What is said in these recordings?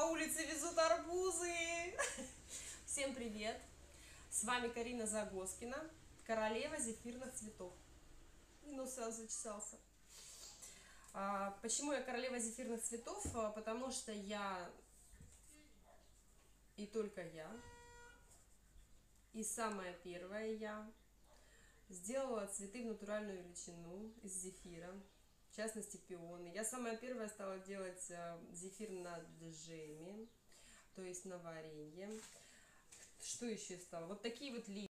по улице везут арбузы. Всем привет! С вами Карина Загоскина, королева зефирных цветов. И нос сразу зачесался. Почему я королева зефирных цветов? Потому что я и только я, и самая первая я сделала цветы в натуральную величину из зефира, в частности пионы. Я самая первая стала делать зефир на джеме, то есть на варенье. Что еще стало? Вот такие вот лилии.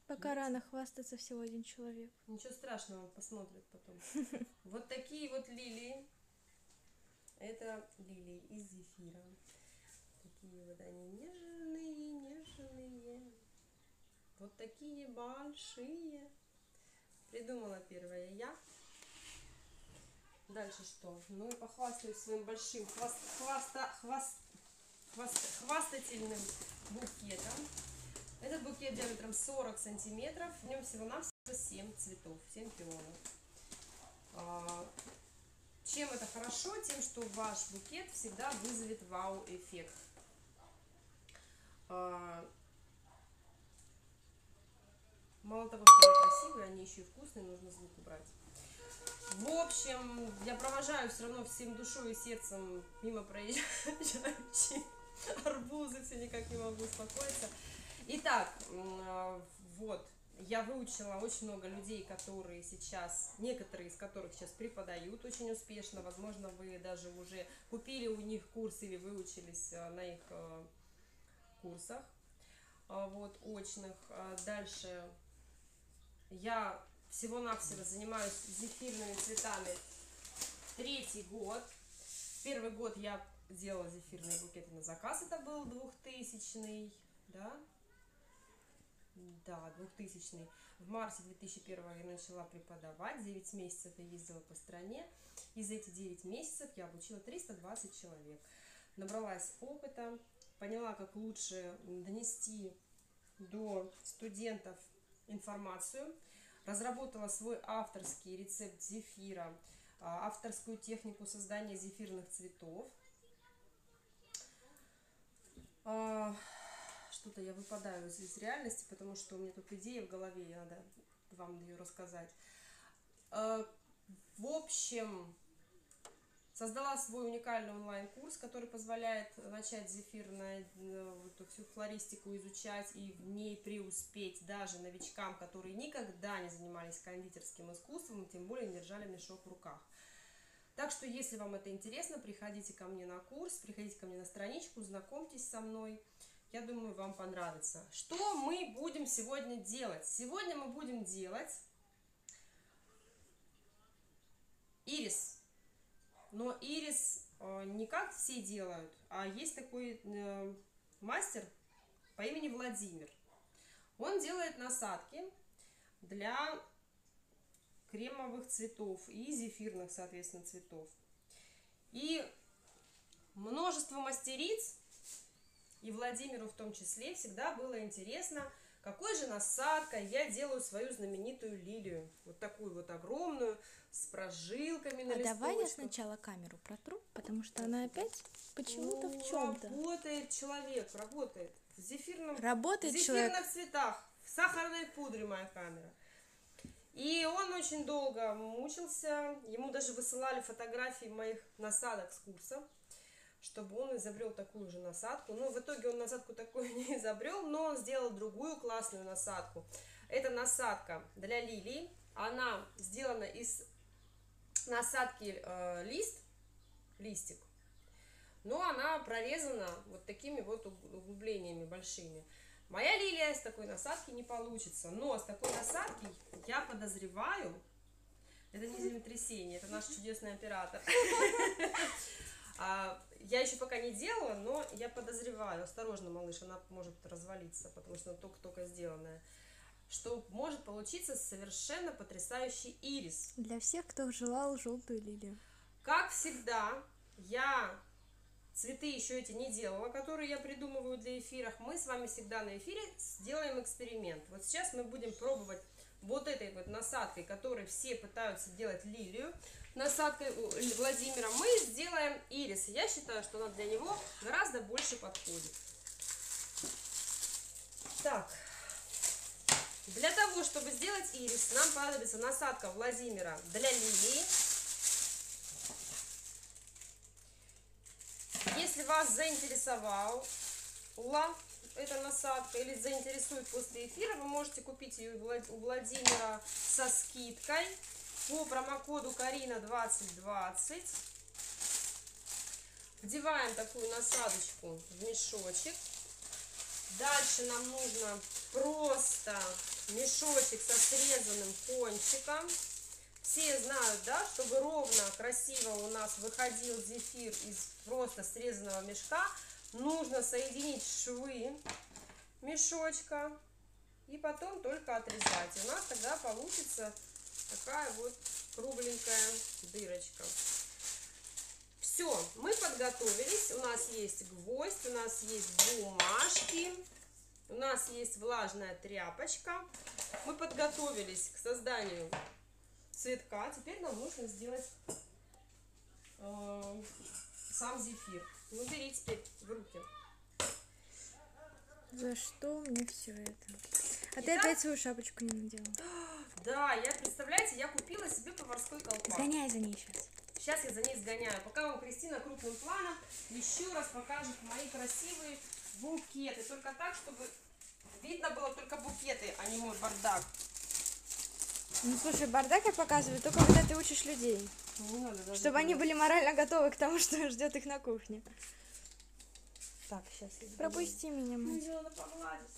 Пока рано хвастаться, всего один человек. Ничего страшного, посмотрят потом. Вот такие вот лилии. Это лилии из зефира. Такие вот они нежные, нежные. Вот такие большие. Придумала первая я. Дальше что? Ну и похвастаюсь своим большим хвастательным букетом. Этот букет диаметром 40 сантиметров. В нем всего-навсего 7 цветов, 7 пионов. Чем это хорошо? Тем, что ваш букет всегда вызовет вау-эффект. Мало того, что они красивые, они еще и вкусные, нужно звук убрать. В общем, я провожаю все равно всем душой и сердцем мимо проезжающие арбузы, все никак не могу успокоиться. Итак, вот, я выучила очень много людей, которые сейчас, некоторые из которых сейчас преподают очень успешно. Возможно, вы даже уже купили у них курс или выучились на их курсах, вот, очных. Дальше я всего-навсего занимаюсь зефирными цветами 3-й год. Первый год я делала зефирные букеты на заказ, это был 2000-й, да? Да, 2000-й. В марте 2001 я начала преподавать, 9 месяцев я ездила по стране. И за эти 9 месяцев я обучила 320 человек. Набралась опыта, поняла, как лучше донести до студентов информацию. Разработала свой авторский рецепт зефира, авторскую технику создания зефирных цветов. Что-то я выпадаю из реальности, потому что у меня тут идея в голове, и надо вам ее рассказать. В общем, создала свой уникальный онлайн-курс, который позволяет начать зефирную всю флористику изучать и в ней преуспеть даже новичкам, которые никогда не занимались кондитерским искусством, тем более не держали мешок в руках. Так что, если вам это интересно, приходите ко мне на курс, приходите ко мне на страничку, знакомьтесь со мной. Я думаю, вам понравится. Что мы будем сегодня делать? Сегодня мы будем делать ирис. Но ирис не как все делают, а есть такой мастер по имени Владимир. Он делает насадки для кремовых цветов и зефирных, соответственно, цветов. И множество мастериц, и Владимиру в том числе, всегда было интересно, какой же насадкой я делаю свою знаменитую лилию. Вот такую вот огромную, с прожилками на листочках. Давай я сначала камеру протру, потому что она опять почему-то в чем-то. Работает человек, работает. В зефирных человек. цветах, в сахарной пудре моя камера. И он очень долго мучился, ему даже высылали фотографии моих насадок с курса, чтобы он изобрел такую же насадку. Но в итоге он насадку такую не изобрел, но он сделал другую классную насадку. Это насадка для лилий. Она сделана из насадки листик, но она прорезана вот такими вот углублениями большими. Моя лилия с такой насадки не получится, но с такой насадки я подозреваю, это не землетрясение, это наш чудесный оператор. Я еще пока не делала, но я подозреваю, осторожно, малыш, она может развалиться, потому что она только-только сделанная, что может получиться совершенно потрясающий ирис. Для всех, кто желал желтую лилию. Как всегда, я цветы еще эти не делала, которые я придумываю для эфиров. Мы с вами всегда на эфире сделаем эксперимент. Вот сейчас мы будем пробовать вот этой вот насадкой, которой все пытаются делать лилию, насадкой Владимира, мы сделаем ирис. Я считаю, что она для него гораздо больше подходит. Так, для того, чтобы сделать ирис, нам понадобится насадка Владимира для лилии. Если вас заинтересовала эта насадка или заинтересует после эфира, вы можете купить ее у Владимира со скидкой по промокоду Карина 2020. Вдеваем такую насадочку в мешочек. Дальше нам нужно просто мешочек со срезанным кончиком. Все знают, да, чтобы ровно, красиво у нас выходил зефир из просто срезанного мешка, нужно соединить швы мешочка и потом только отрезать. И у нас тогда получится такая вот кругленькая дырочка. Все, мы подготовились. У нас есть гвоздь, у нас есть бумажки, у нас есть влажная тряпочка. Мы подготовились к созданию цветка. Теперь нам нужно сделать сам зефир. Ну, берите теперь в руки. За что мне все это? А Итак, ты опять свою шапочку не надела. Да, я, представляете, я купила себе поварской колпак. Сгоняй за ней сейчас. Сейчас я за ней сгоняю. Пока вам Кристина крупным планом еще раз покажет мои красивые букеты. Только так, чтобы видно было только букеты, а не мой бардак. Ну слушай, бардак я показываю только когда ты учишь людей. Не надо даже Чтобы они были морально готовы к тому, что ждет их на кухне. Так, сейчас я Пропусти меня, Ну, мать. ее надо погладить.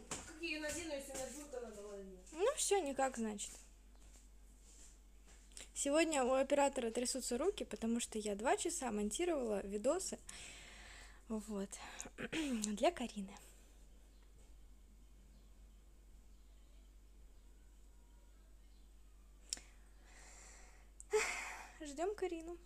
Как я ее надену, если у меня дурка на голове? Ну все, никак, значит. Сегодня у оператора трясутся руки, потому что я 2 часа монтировала видосы. Вот. Для Карины. Ждем Карину.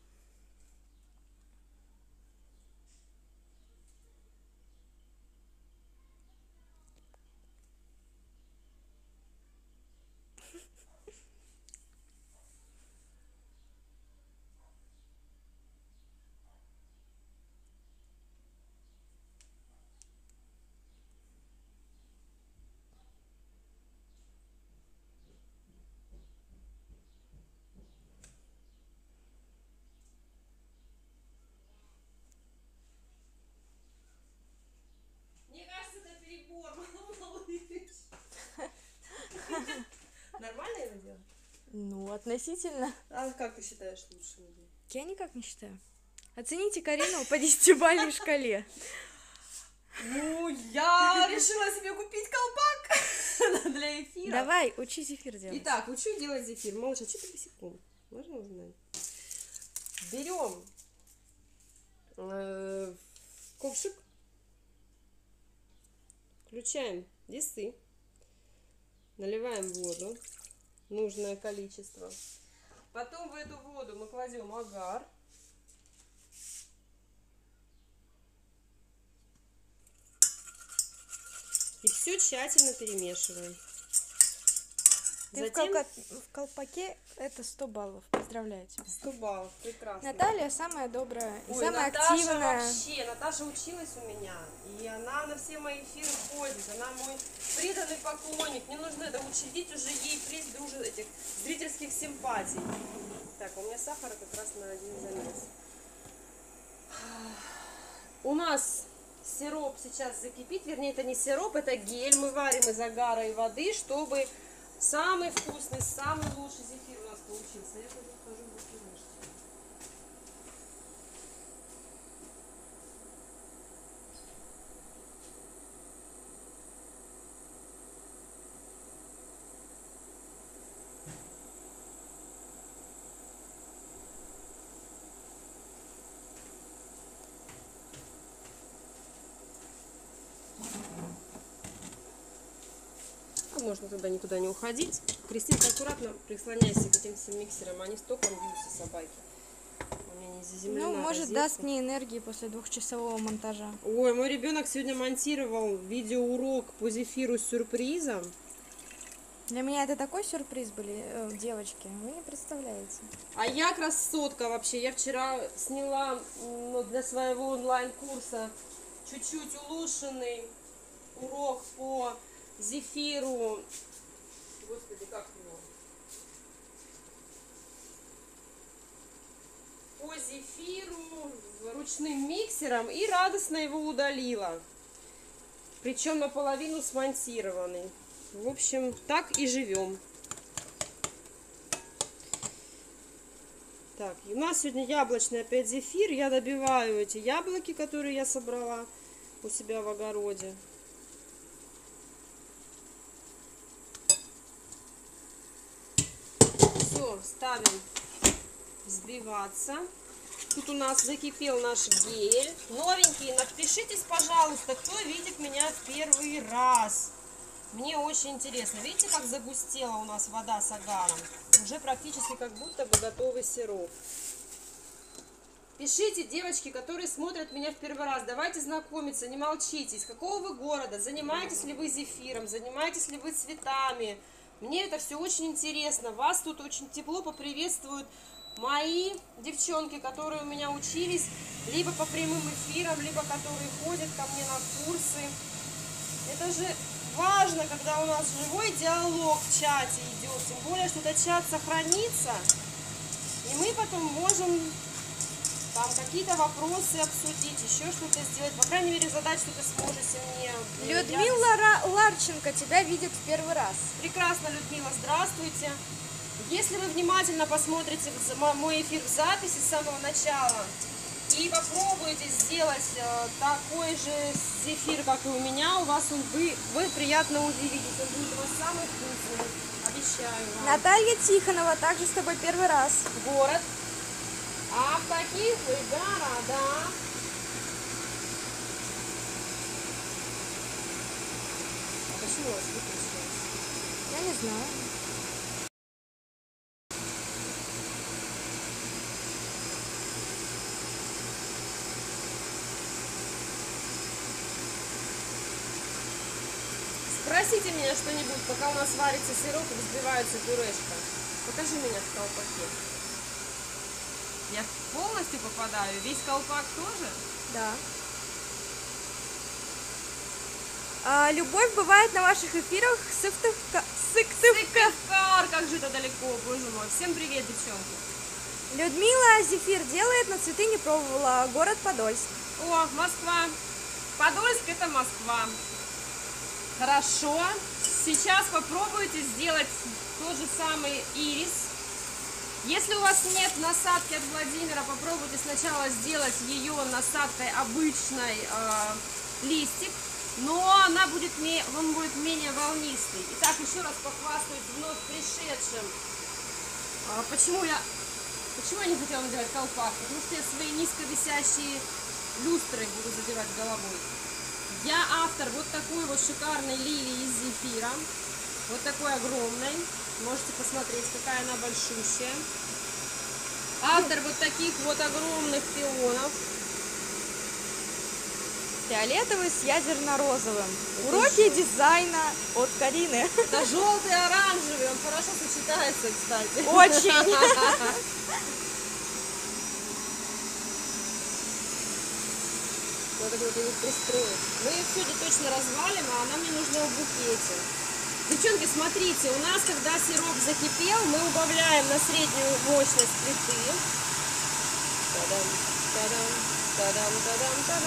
Мне кажется, это перебор, малыш. Нормально я это делаю? Ну, относительно. А как ты считаешь лучше? Я никак не считаю. Оцените Карину по 10-бальной шкале. Ну, я решила себе купить колпак для эфира. Давай, учи зефир делать. Итак, учу делать зефир. Малыш, а что ты босиком? Можно узнать? Берем ковшик, включаем весы, наливаем воду, нужное количество. Потом в эту воду мы кладем агар. И все тщательно перемешиваем. Ты Затем в колпаке это 100 баллов. Поздравляю тебя. 100 баллов, прекрасно. Наталья самая добрая и Ой, самая Наташа активная. вообще, Наташа училась у меня, и она на все мои эфиры ходит, она мой преданный поклонник, мне нужно это учредить уже ей приз этих зрительских симпатий. Так, у меня сахара как раз на один замес. У нас сироп сейчас закипит, вернее это не сироп, это гель, мы варим из агара и воды, чтобы самый вкусный, самый лучший зефир у нас получился. Я пойду схожу в буфетничку. Можно тогда никуда не уходить. Кристинка, аккуратно прислоняйся к этим всем миксерам, они столько бьются, собаки. У меня не заземлена Ну, может, розетка. даст мне энергии после 2-часового монтажа. Ой, мой ребенок сегодня монтировал видеоурок по зефиру с сюрпризом. Для меня это такой сюрприз были, девочки, вы не представляете. А я красотка вообще. Я вчера сняла для своего онлайн-курса чуть-чуть улучшенный урок по зефиру. Господи, как его? По зефиру ручным миксером и радостно его удалила. Причем наполовину смонтированный. В общем, так и живем. Так, у нас сегодня яблочный опять зефир. Я добиваю эти яблоки, которые я собрала у себя в огороде. Все, ставим взбиваться. Тут у нас закипел наш гель. Новенькие, напишитесь, пожалуйста, кто видит меня в первый раз. Мне очень интересно. Видите, как загустела у нас вода с агаром? Уже практически как будто бы готовый сироп. Пишите, девочки, которые смотрят меня в первый раз. Давайте знакомиться, не молчите. Из какого вы города? Занимаетесь ли вы зефиром? Занимаетесь ли вы цветами? Мне это все очень интересно. Вас тут очень тепло поприветствуют мои девчонки, которые у меня учились, либо по прямым эфирам, либо которые ходят ко мне на курсы. Это же важно, когда у нас живой диалог в чате идет, тем более, что этот чат сохранится, и мы потом можем там какие-то вопросы обсудить, еще что-то сделать, по крайней мере, задать что-то сможете мне. Людмила Ларченко тебя видит в первый раз. Прекрасно, Людмила, здравствуйте. Если вы внимательно посмотрите мой эфир в записи с самого начала и попробуете сделать такой же зефир, как и у меня, у вас вы приятно удивитесь. Он будет у вас самый вкусный, обещаю вам. Наталья Тихонова, также с тобой первый раз. Город. А в каких вы городах? А почему у вас выключилось? Я не знаю. Спросите меня что-нибудь, пока у нас варится сироп и взбивается пюрешка. Покажи меня в колпаке. Я полностью попадаю? Весь колпак тоже? Да. Любовь бывает на ваших эфирах Сыктывкар. Сыктывкар, как же это далеко, боже мой. Всем привет, девчонки. Людмила зефир делает, но цветы не пробовала. Город Подольск. О, Москва. Подольск — это Москва. Хорошо. Сейчас попробуйте сделать тот же самый ирис. Если у вас нет насадки от Владимира, попробуйте сначала сделать ее насадкой обычной листик, но он будет менее волнистый. Итак, еще раз похвастаюсь вновь пришедшим. Почему я не хотела надевать колпак? Потому что я свои низковисящие люстры буду задевать головой. Я автор вот такой вот шикарной лилии из зефира. Вот такой огромной. Можете посмотреть, какая она большущая. Автор вот таких вот огромных пионов. Фиолетовый с ядерно-розовым. Уроки дизайна от Карины. Это желтый, оранжевый. Он хорошо сочетается, кстати. Очень. Надо где-нибудь пристроить. Мы ее сегодня точно развалим, а она мне нужна в букете. Девчонки, смотрите, у нас, когда сироп закипел, мы убавляем на среднюю мощность плиты.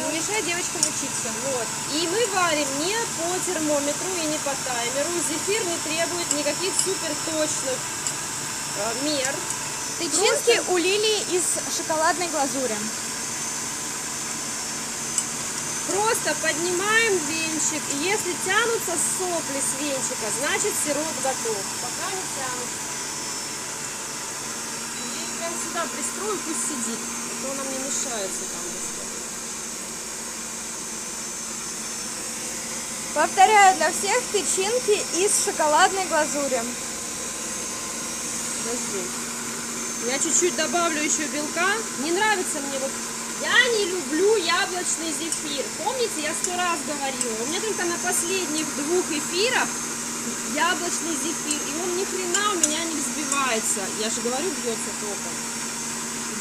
Не мешай девочкам учиться. Вот. И мы варим не по термометру и не по таймеру. Зефир не требует никаких супер точных мер. Тычинки у Лилии из шоколадной глазури. Просто поднимаем венчик, и если тянутся сопли с венчика, значит сироп готов. Пока не тянутся. И прям сюда пристрою, пусть сидит, а то нам не мешается там. Повторяю для всех, тычинки из шоколадной глазури. Подожди. Я чуть-чуть добавлю еще белка. Не нравится мне вот... Я не люблю яблочный зефир. Помните, я 100 раз говорила. У меня только на последних 2 эфирах яблочный зефир, и он ни хрена у меня не взбивается. Я же говорю, бьется током.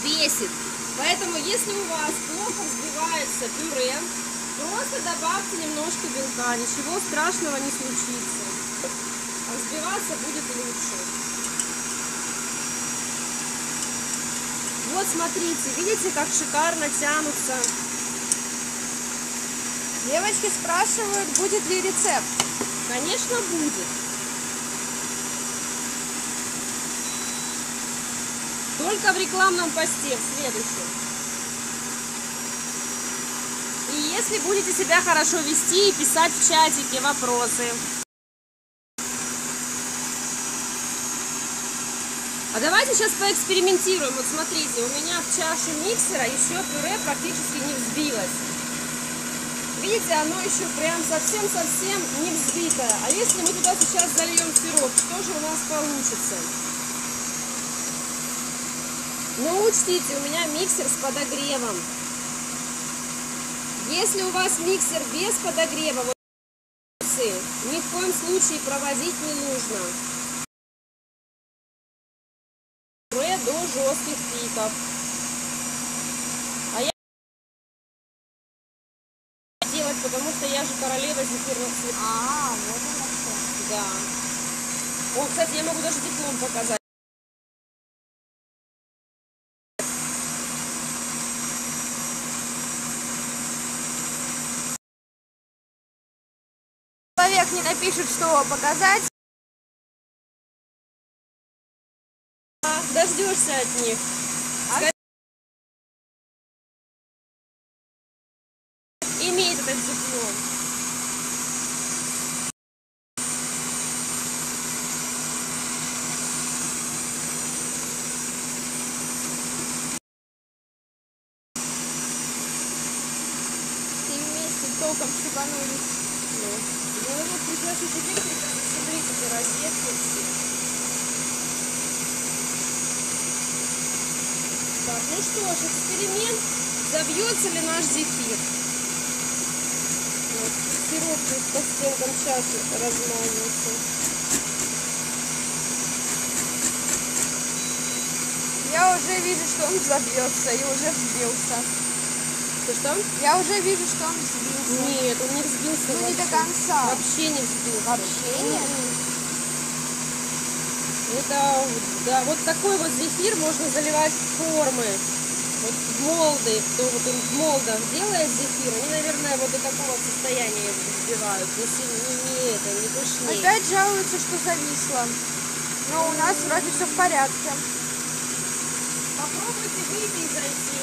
Бесит. Поэтому, если у вас плохо взбивается пюре, просто добавьте немножко белка, ничего страшного не случится. А взбиваться будет лучше. Вот смотрите, видите, как шикарно тянутся. Девочки спрашивают, будет ли рецепт. Конечно, будет. Только в рекламном посте, в следующем. И если будете себя хорошо вести и писать в чатике вопросы. А давайте сейчас поэкспериментируем. Вот смотрите, у меня в чашу миксера еще пюре практически не взбилось. Видите, оно еще прям совсем-совсем не взбитое. А если мы туда сейчас зальем сироп, что же у нас получится? Но учтите, у меня миксер с подогревом. Если у вас миксер без подогрева, вот, ни в коем случае проводить не нужно. Пюре до жестких пиков. А я делать, потому что я же королева зефирных цветов. Вот оно что. Да. О, кстати, я могу даже диплом показать. Человек не напишет, что показать. Дождешься от них. Имеет этот диплом. Все вместе током шибанулись. Ну вот сейчас электрика, смотрите, эти розетки все. Так, ну что ж, эксперимент. Забьется ли наш зефир? Вот, сироп по стенкам чаши размазался. Я уже вижу, что он забьется и уже взбился. Что? Я уже вижу, что он взбился. Нет, он не взбился. Ну не вообще. до конца. Вообще не взбился. Вообще нет? Это, да, вот такой вот зефир можно заливать в формы. Вот в молды, кто вот в молдах делает зефир, они, наверное, вот до такого состояния взбивают. Не пышнее. Опять жалуются, что зависло. Но у нас вроде все в порядке. Попробуйте выйти и зайти.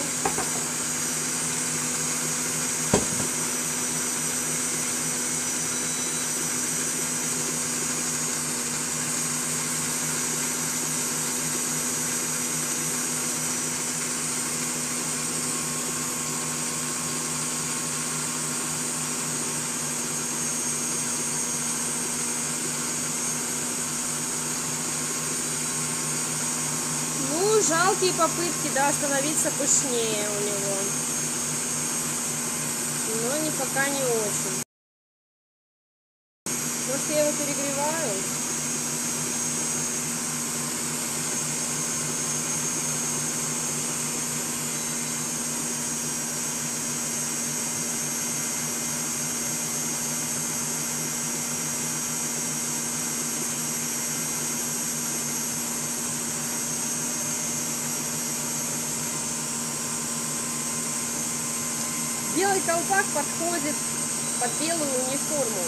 Ну, жалкие попытки, да, становиться пышнее у него. Но не пока не очень. Может, я его перегреваю? Белый колпак подходит под белую униформу.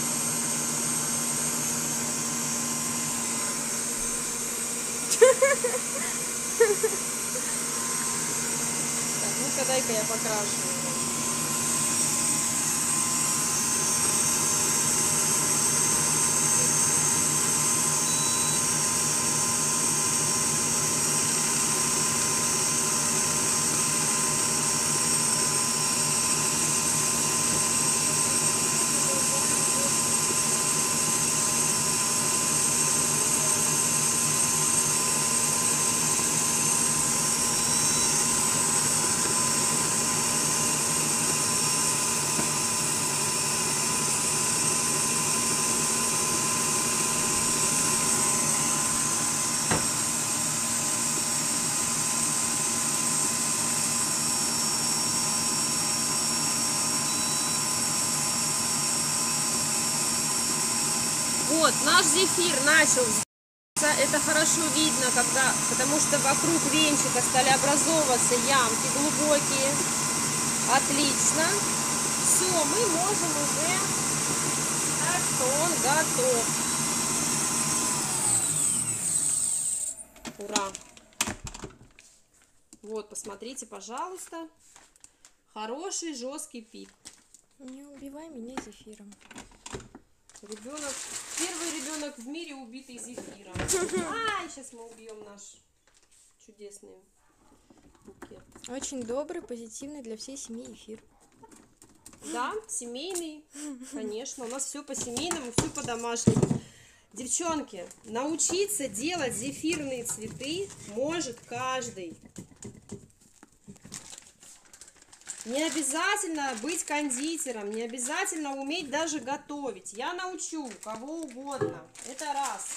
Так, ну-ка дай-ка я покрашу его. Вот, наш зефир начал взбиваться. Это хорошо видно, потому что вокруг венчика стали образовываться ямки глубокие. Отлично. Все, мы можем уже сказать, что он готов. Ура! Вот, посмотрите, пожалуйста. Хороший жесткий пик. Не убивай меня зефиром. Ребенок, первый ребенок в мире, убитый зефиром. Ай, сейчас мы убьем наш чудесный букет. Очень добрый, позитивный для всей семьи эфир. Да, семейный, конечно. У нас все по-семейному, все по-домашнему. Девчонки, научиться делать зефирные цветы может каждый. Не обязательно быть кондитером, не обязательно уметь даже готовить. Я научу кого угодно. Это раз.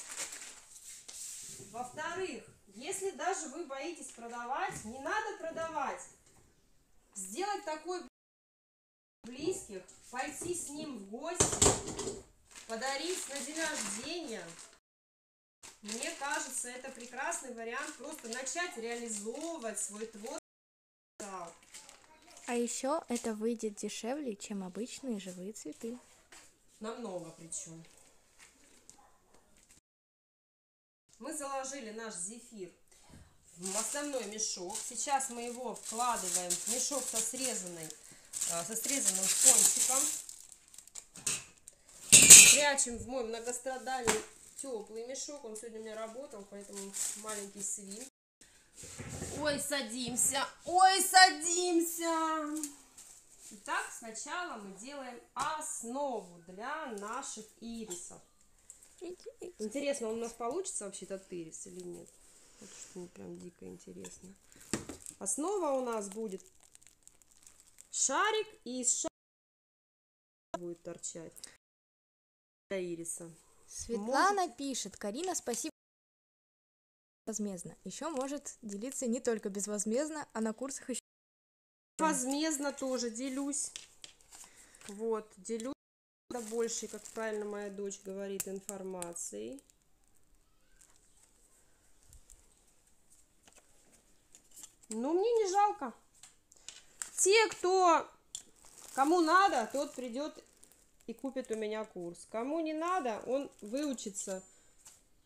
Во-вторых, если даже вы боитесь продавать, не надо продавать. Сделать такой близких, пойти с ним в гости, подарить на день рождения. Мне кажется, это прекрасный вариант просто начать реализовывать свой творческий потенциал. А еще это выйдет дешевле, чем обычные живые цветы. Намного причем. Мы заложили наш зефир в основной мешок. Сейчас мы его вкладываем в мешок со срезанным кончиком. Прячем в мой многострадальный теплый мешок. Он сегодня у меня работал, поэтому маленький свин. Ой, садимся! Ой, садимся! Итак, сначала мы делаем основу для наших ирисов. Интересно, он у нас получится вообще этот ирис или нет? Вот что мне прям дико интересно. Основа у нас будет шарик, и из шарика будет торчать для ириса. Светлана пишет: Карина, спасибо безвозмездно. Еще может делиться не только безвозмездно, а на курсах еще. Возмездно тоже делюсь. Вот, делюсь больше, как правильно моя дочь говорит, информацией. Но мне не жалко. Кому надо, тот придет и купит у меня курс. Кому не надо, он выучится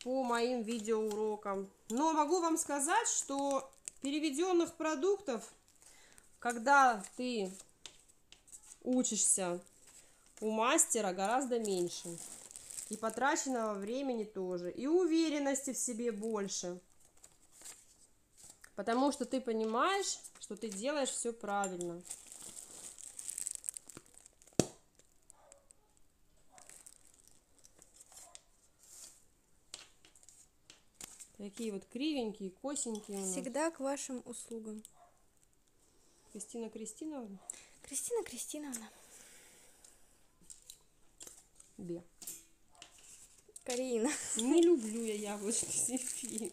по моим видеоурокам. Но могу вам сказать, что переведенных продуктов, когда ты учишься у мастера, гораздо меньше. И потраченного времени тоже. И уверенности в себе больше. Потому что ты понимаешь, что ты делаешь все правильно. Такие вот кривенькие, косенькие у нас. Всегда к вашим услугам. Кристина Кристиновна? Кристина Кристиновна. Бе. Карина. Не люблю я яблочный зефир.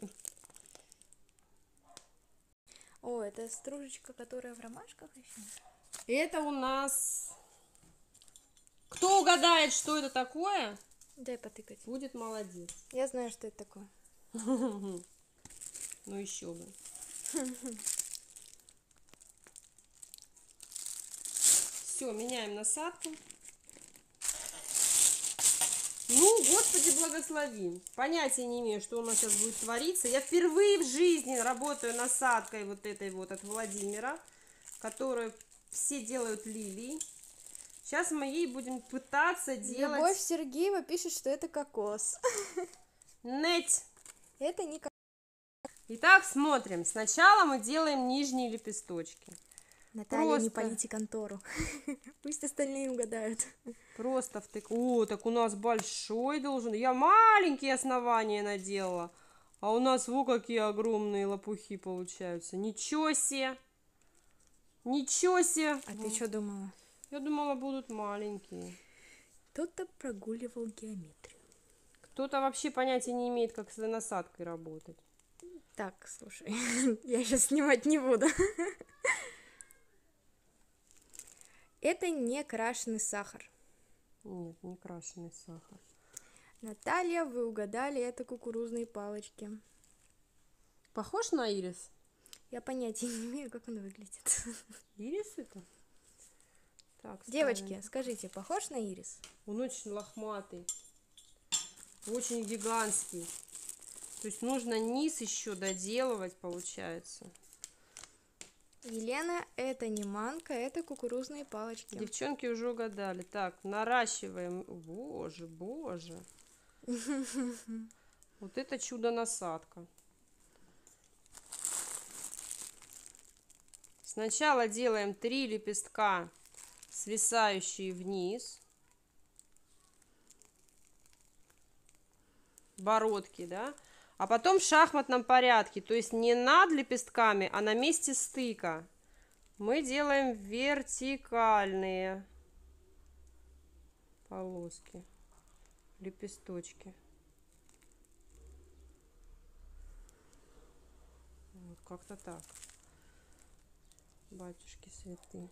О, это стружечка, которая в ромашках еще? Это у нас... Кто угадает, что это такое, Дай потыкать. будет молодец. Я знаю, что это такое. Ну еще бы. Все, меняем насадку. Ну, Господи, благослови. Понятия не имею, что у нас сейчас будет твориться. Я впервые в жизни работаю насадкой вот этой вот от Владимира, которую все делают лилии. Сейчас мы ей будем пытаться делать... Любовь Сергеева пишет, что это кокос. Неть. Это не кокос. Итак, смотрим. Сначала мы делаем нижние лепесточки. Наталья, не палите контору. Пусть остальные угадают. Просто втык. О, так у нас большой должен. Я маленькие основания наделала. А у нас во какие огромные лопухи получаются. Ничего себе. Ничего себе. А ты что думала? Я думала, будут маленькие. Кто-то прогуливал геометрию. Кто-то вообще понятия не имеет, как с насадкой работать. Так, слушай, я сейчас снимать не буду. Это не крашеный сахар. Нет, не крашеный сахар. Наталья, вы угадали, это кукурузные палочки. Похож на ирис? Я понятия не имею, как он выглядит. Ирис это? Так, Девочки, ставим. скажите, похож на ирис? Он очень лохматый, очень гигантский. То есть нужно низ еще доделывать, получается. Елена, это не манка, это кукурузные палочки. Девчонки уже угадали. Так, наращиваем. Боже, боже. Вот это чудо-насадка. Сначала делаем 3 лепестка, свисающие вниз. Бородки, да? А потом в шахматном порядке, то есть не над лепестками, а на месте стыка, мы делаем вертикальные полоски, лепесточки. Вот как-то так. Батюшки святы.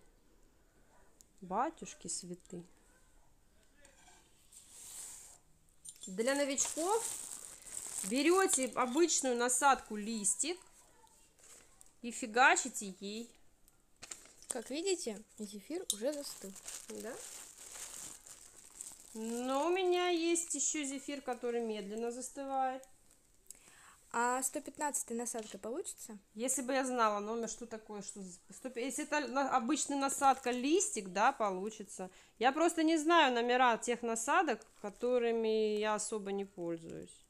Батюшки святы. Для новичков берете обычную насадку листик и фигачите ей. Как видите, зефир уже застыл. Да? Но у меня есть еще зефир, который медленно застывает. А 115-й насадка получится? Если бы я знала номер, что такое, что если это обычный насадка листик, да, получится. Я просто не знаю номера тех насадок, которыми я особо не пользуюсь.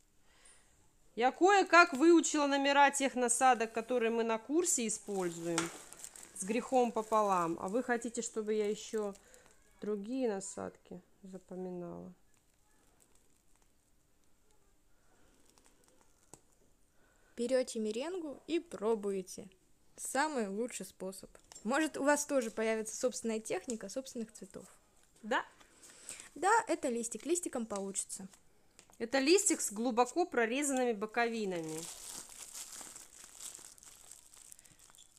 Я кое-как выучила номера тех насадок, которые мы на курсе используем, с грехом пополам. А вы хотите, чтобы я еще другие насадки запоминала? Берете меренгу и пробуете. Самый лучший способ. Может, у вас тоже появится собственная техника собственных цветов. Да. Да, это листик. Листиком получится. Это листик с глубоко прорезанными боковинами.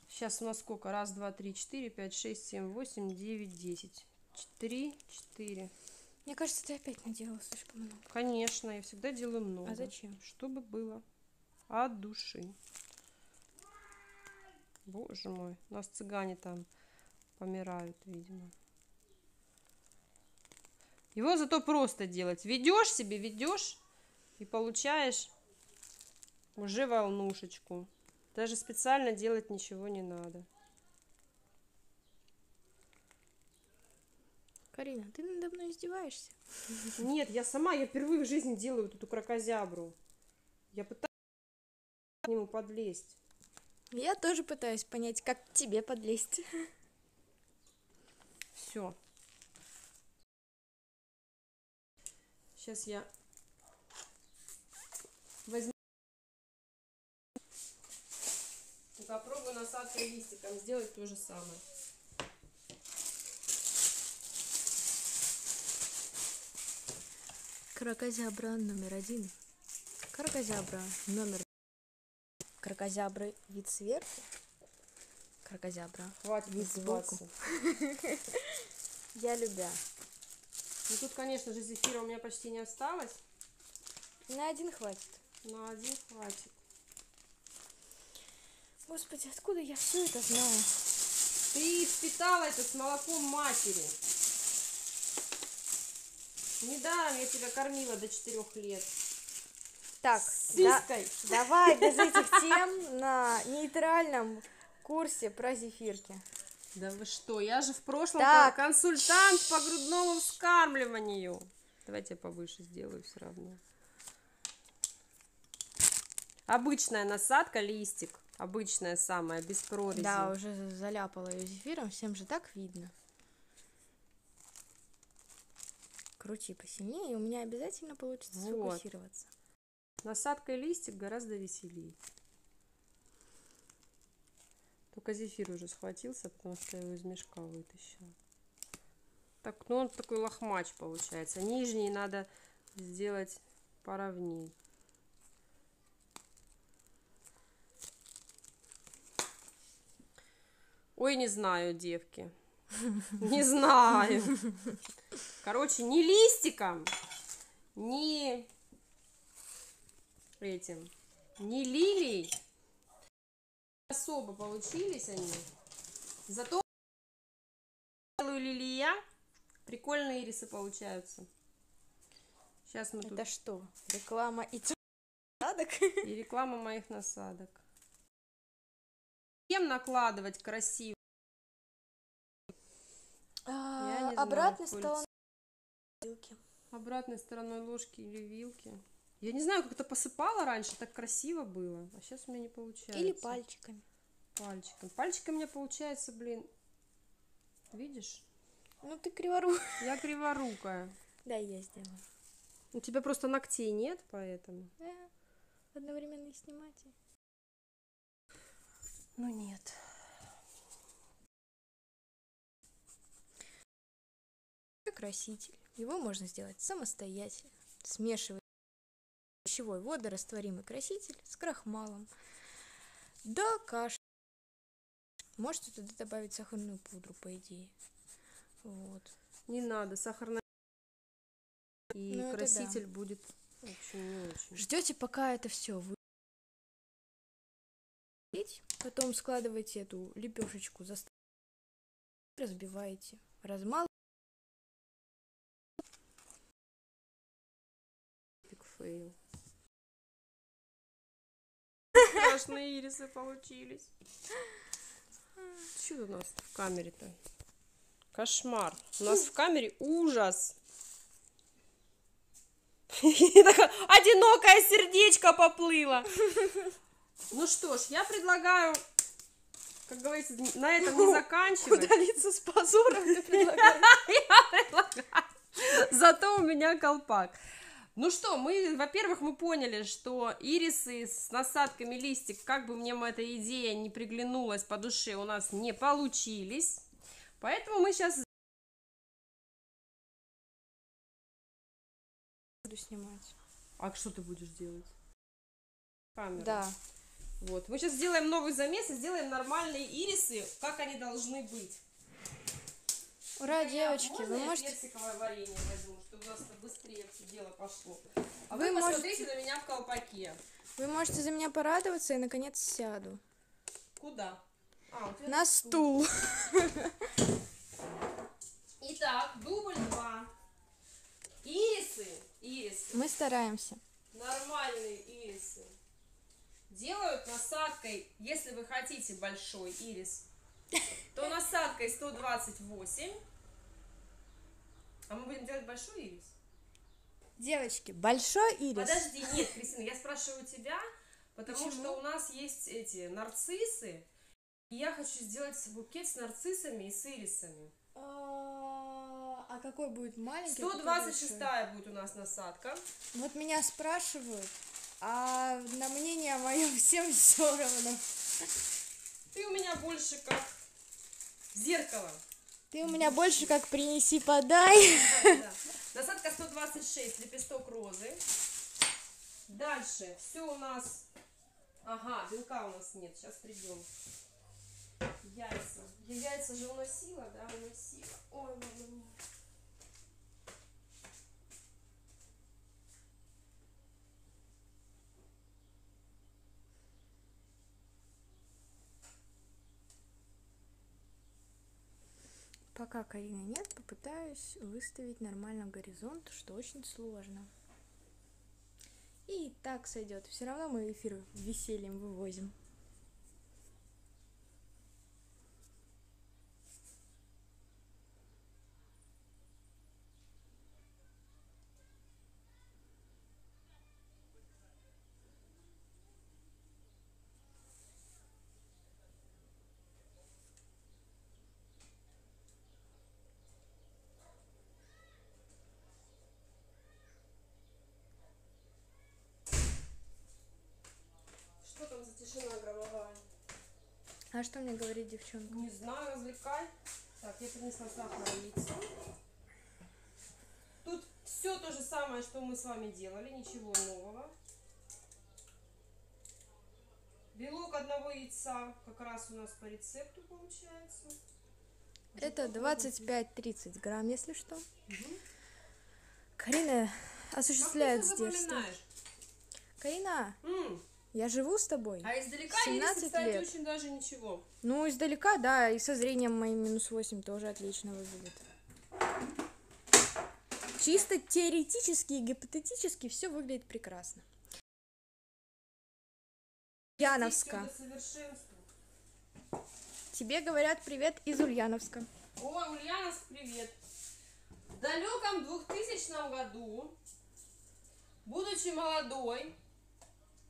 Сейчас у нас сколько? Раз, два, три, четыре, пять, шесть, семь, восемь, девять, 10. 4. Мне кажется, ты опять наделала слишком много. Конечно, я всегда делаю много. А зачем? Чтобы было от души. Боже мой, у нас цыгане там помирают, видимо. Его зато просто делать. Ведешь себе, ведешь и получаешь уже волнушечку. Даже специально делать ничего не надо. Карина, ты надо мной издеваешься? Нет, я впервые в жизни делаю эту кракозябру. Я пытаюсь к нему подлезть. Я тоже пытаюсь понять, как к тебе подлезть. Все. Сейчас я возьму и попробую насадкой листиком сделать то же самое. Кракозябра номер 1. Кракозябра номер 2. Кракозябры вид сверху. Кракозябра Хватит вид сбоку. издеваться. Я любя. Ну тут, конечно же, зефира у меня почти не осталось. На один хватит. На один хватит. Господи, откуда я все это знаю? Ты впитала это с молоком матери. Недаром я тебя кормила до 4 лет. Так, С сиськой. давай без этих тем на нейтральном курсе про зефирки. Да вы что, я же в прошлом Так. консультант по грудному вскармливанию. Давайте я повыше сделаю все равно. Обычная насадка, листик. Обычная самая, без прорези. Да, уже заляпала ее зефиром, всем же так видно. Крути посильнее, и у меня обязательно получится Вот. сфокусироваться. Насадка и листик гораздо веселее. Только зефир уже схватился, потому что я его из мешка вытащила. Так, ну он такой лохмач получается. Нижний надо сделать поровней. Ой, не знаю, девки. Не знаю. Короче, не листиком ни этим, ни лилией. Особо получились они. Зато делаю лилия. Прикольные ирисы получаются. Сейчас мы тут... Это что, реклама и насадок? И реклама моих насадок. Кем накладывать красиво? Я не Обратной знаю, стороной вилки. Обратной стороной ложки или вилки. Я не знаю, как это посыпала раньше, так красиво было. А сейчас у меня не получается. Или пальчиками. Пальчиком. Пальчиком у меня получается, блин. Видишь? Ну ты криворукая. Я криворукая. Да, я сделаю. У тебя просто ногтей нет, поэтому. Да, одновременно и снимать. Ну нет. Краситель. Его можно сделать самостоятельно. Смешивать пищевой водорастворимый краситель с крахмалом до каши. Можете туда добавить сахарную пудру, по идее. Вот. Не надо, сахарная. И Ну, краситель будет, в общем, не очень. Ждете, пока это все вы. Потом складываете эту лепешечку, разбиваете, размалываете. Фейл. Страшные ирисы получились. Что у нас в камере-то? Кошмар. У нас в камере ужас. Одинокое сердечко поплыло. Ну что ж, я предлагаю, как говорится, на этом не заканчивать. Удалиться с позором ты предлагаешь? Я предлагаю. Зато у меня колпак. Ну что, во-первых, мы поняли, что ирисы с насадками листик, как бы мне эта идея не приглянулась по душе, у нас не получились. Поэтому мы сейчас Буду снимать. А что ты будешь делать? Камеру. Да. Вот. Мы сейчас сделаем новый замес и сделаем нормальные ирисы, как они должны быть. Ура, девочки, Можно вы я можете... персиковое варенье возьму, чтобы у нас быстрее все дело пошло. А Вы вы можете- посмотрите на меня в колпаке. Вы можете за меня порадоваться и, наконец, сяду. Куда? У тебя На тут стул. Итак, дубль 2. Ирисы. Мы стараемся. Нормальные ирисы. Делают насадкой, если вы хотите большой ирис, то насадкой 128. А мы будем делать большой ирис? Девочки, большой ирис. Подожди, нет, Кристина, я спрашиваю тебя, потому Почему? что у нас есть эти нарциссы, и я хочу сделать букет с нарциссами и с ирисами. А какой будет маленький? 126 будет у нас насадка. Вот меня спрашивают, а на мнение мое всем все равно. Ты у меня больше как зеркало. Ты у меня больше как принеси, подай. Да. Насадка 126, лепесток розы. Дальше, все у нас... Ага, белка у нас нет, сейчас придем. Яйца. Я яйца же уносила, да, уносила. Ой, мама мия. Пока Карины нет, попытаюсь выставить нормально горизонт, что очень сложно. И так сойдет. Все равно мы эфир весельем вывозим. Что там за тишина гробовая? А что мне говорит девчонка? Не знаю, развлекай. Так, я принесла сахарницу. Тут все то же самое, что мы с вами делали, ничего нового. Белок одного яйца как раз у нас по рецепту получается. Это 25-30 грамм, если что. Карина осуществляет Как ты здесь. запоминаешь? Карина, М, я живу с тобой. А издалека 17 ирисы, кстати, лет. очень даже ничего. Ну, издалека, да, и со зрением моим -8 тоже отлично выглядит. Чисто теоретически и гипотетически все выглядит прекрасно. Ульяновска. До совершенства. Тебе говорят привет из Ульяновска. О, Ульяновск, привет. В далеком 2000 году, будучи молодой,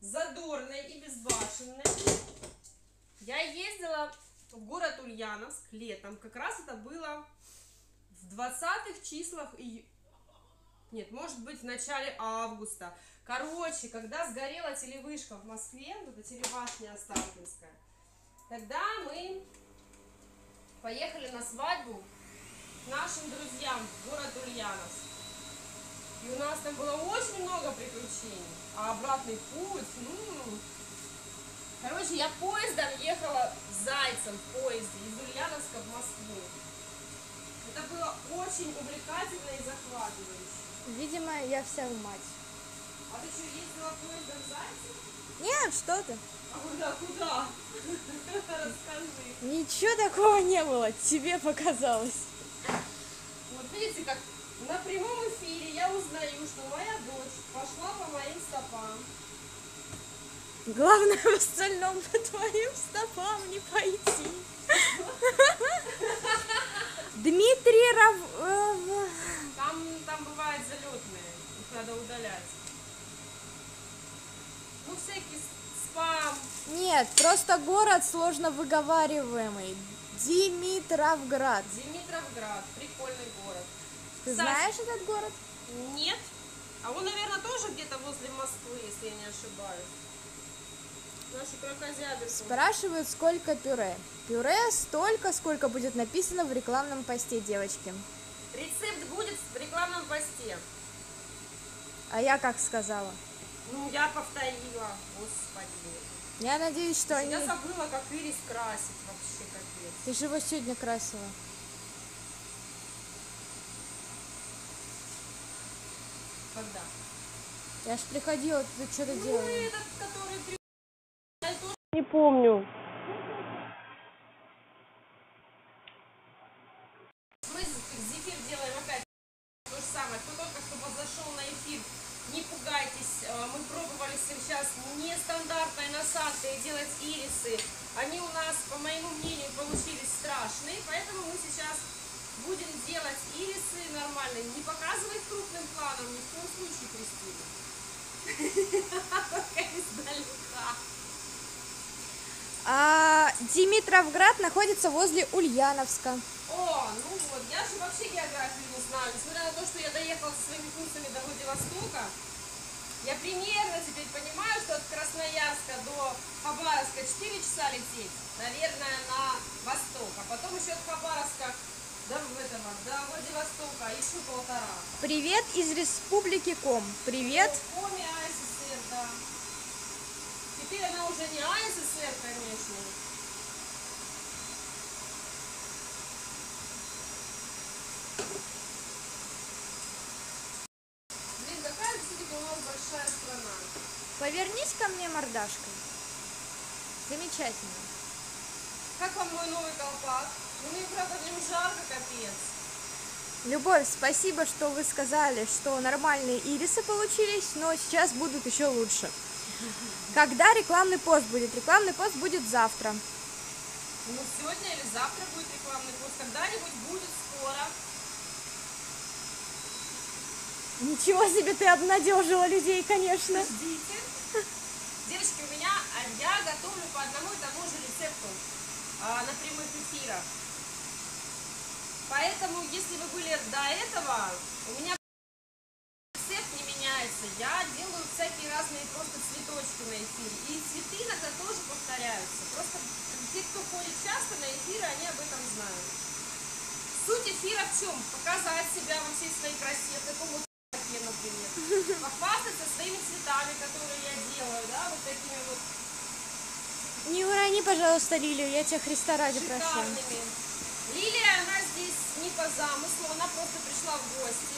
задорной и безбашенной, я ездила в город Ульяновск летом. Как раз это было в 20-х числах Нет, может быть, в начале августа. Короче, когда сгорела телевышка в Москве, вот эта телебашня Останкинская, тогда мы поехали на свадьбу к нашим друзьям в город Ульяновск. И у нас там было очень много приключений. А обратный путь, Короче, я поездом ехала Зайцем в поезде из Ульяновска в Москву. Это было очень увлекательно и захватывающе. Видимо, я вся в мать. А ты что, ездила поездом Зайцем? Нет, что ты? А куда? Расскажи. Ничего такого не было, тебе показалось. Вот видите, как на прямом эфире я узнаю, что моя дочь пошла по моим стопам. Главное в остальном по твоим стопам не пойти. Дмитрий Там бывают залетные, их надо удалять. Ну, всякий спам. Нет, просто город сложно выговариваемый. Димитровград. Димитровград, прикольный город. Ты Кстати, знаешь этот город? Нет. А он, наверное, тоже где-то возле Москвы, если я не ошибаюсь. Наши крокозябры. Спрашивают, сколько пюре. Пюре столько, сколько будет написано в рекламном посте, девочки. Рецепт будет в рекламном посте. А я как сказала? Ну, я повторила. Господи. Я надеюсь, что они... Я забыла, как ирис красить вообще, капец. Ты же его сегодня красила. Когда? Я ж приходила, ты что-то делала. Ну, этот, который... Я тоже не помню. Мы зефир делаем опять то же самое. Кто только что зашел на эфир, не пугайтесь. Мы пробовали сейчас нестандартной насадкой делать ирисы. Они у нас, по моему мнению, получились страшные. Поэтому мы сейчас будем делать ирисы нормально. Не показывать крупным планом, ни в коем случае, Кристина. Только издалека. Димитровград находится возле Ульяновска. О, ну вот, я же вообще географию не знаю. Несмотря на то, что я доехала со своими курсами до Владивостока, я примерно теперь понимаю, что от Красноярска до Хабаровска 4 часа лететь, наверное, на восток, а потом еще от Хабаровска до Владивостока еще 1,5. Привет из республики Ком. Привет. Коми АССР, да. Теперь она уже не АССР, конечно. Блин, какая все-таки у нас большая страна. Повернись ко мне мордашкой. Замечательно. Как вам мой новый колпак? Ну, мне, правда, в нем жарко, капец. Любовь, спасибо, что вы сказали, что нормальные ирисы получились, но сейчас будут еще лучше. Когда рекламный пост будет? Рекламный пост будет завтра. Ну, сегодня или завтра будет рекламный пост. Когда-нибудь будет скоро. Ничего себе, ты обнадежила людей, конечно. Ждите. Девочки, я готовлю по одному и тому же рецепту на прямых эфирах. Поэтому, если вы были до этого, у меня рецепт не меняется. Я делаю всякие разные просто цветочки на эфире. И цветы иногда тоже повторяются. Просто те, кто ходит часто на эфиры, они об этом знают. Суть эфира в чем? Показать себя во всей своей красе, в таком вот например. Похвастаться своими цветами, которые я делаю, да, вот такими вот. Не урони, пожалуйста, Лилию, я тебя Христа ради прошу. Шикарными. Лилия, она здесь не по замыслу, она просто пришла в гости.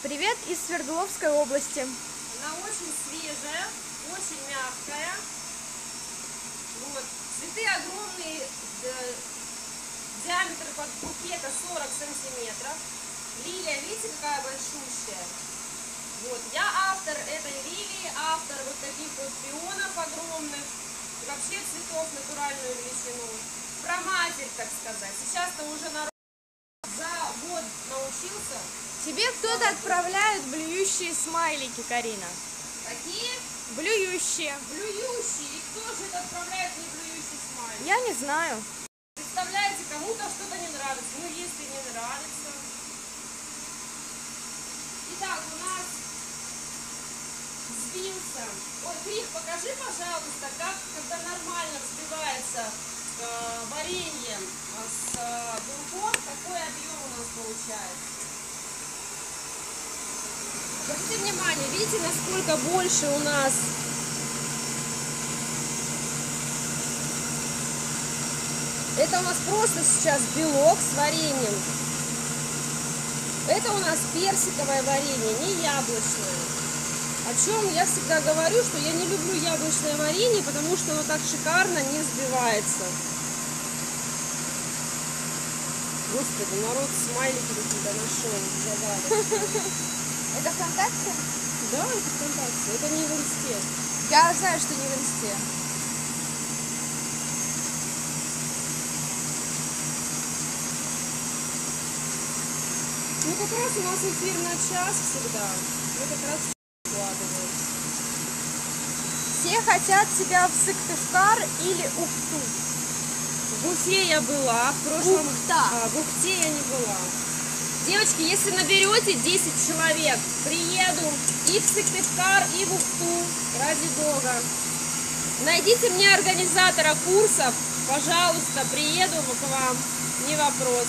Привет из Свердловской области. Она очень свежая, очень мягкая. Вот. Цветы огромные, диаметр букета 40 сантиметров. Лилия, видите, какая большущая? Вот. Я автор этой лилии, автор вот таких вот пионов огромных. И вообще цветов натуральную величину. Проматерь, так сказать. Сейчас-то уже народ за год научился. Тебе кто-то отправляет блюющие смайлики, Карина. Какие? Блюющие. Блюющие. И кто же это отправляет мне блюющий смайлик? Я не знаю. Представляете, кому-то что-то не нравится. Ну, если не нравится. Итак, у нас взбился. Ой, Крих, покажи, пожалуйста, как, когда нормально взбивается варенье с белком, какой объем у нас получается. Обратите внимание, видите, насколько больше у нас это у нас просто сейчас белок с вареньем. Это у нас персиковое варенье, не яблочное. О чем я всегда говорю, что я не люблю яблочное варенье, потому что оно так шикарно не взбивается. Господи, народ смайлики какие-то нашел, загадок. Это ВКонтакте? Да, это ВКонтакте, это не в Инсте. Я знаю, что не в Инсте. Ну, как раз у нас эфир на час всегда. Мы как раз вкладываемся. Все хотят себя в Сыктывкар или Ухту. В Уфе я была, в прошлом... Ухта. В Ухте я не была. Девочки, если наберете 10 человек, приеду и в Сыктывкар, и в Ухту, ради бога. Найдите мне организатора курсов, пожалуйста, приеду к вам, не вопрос.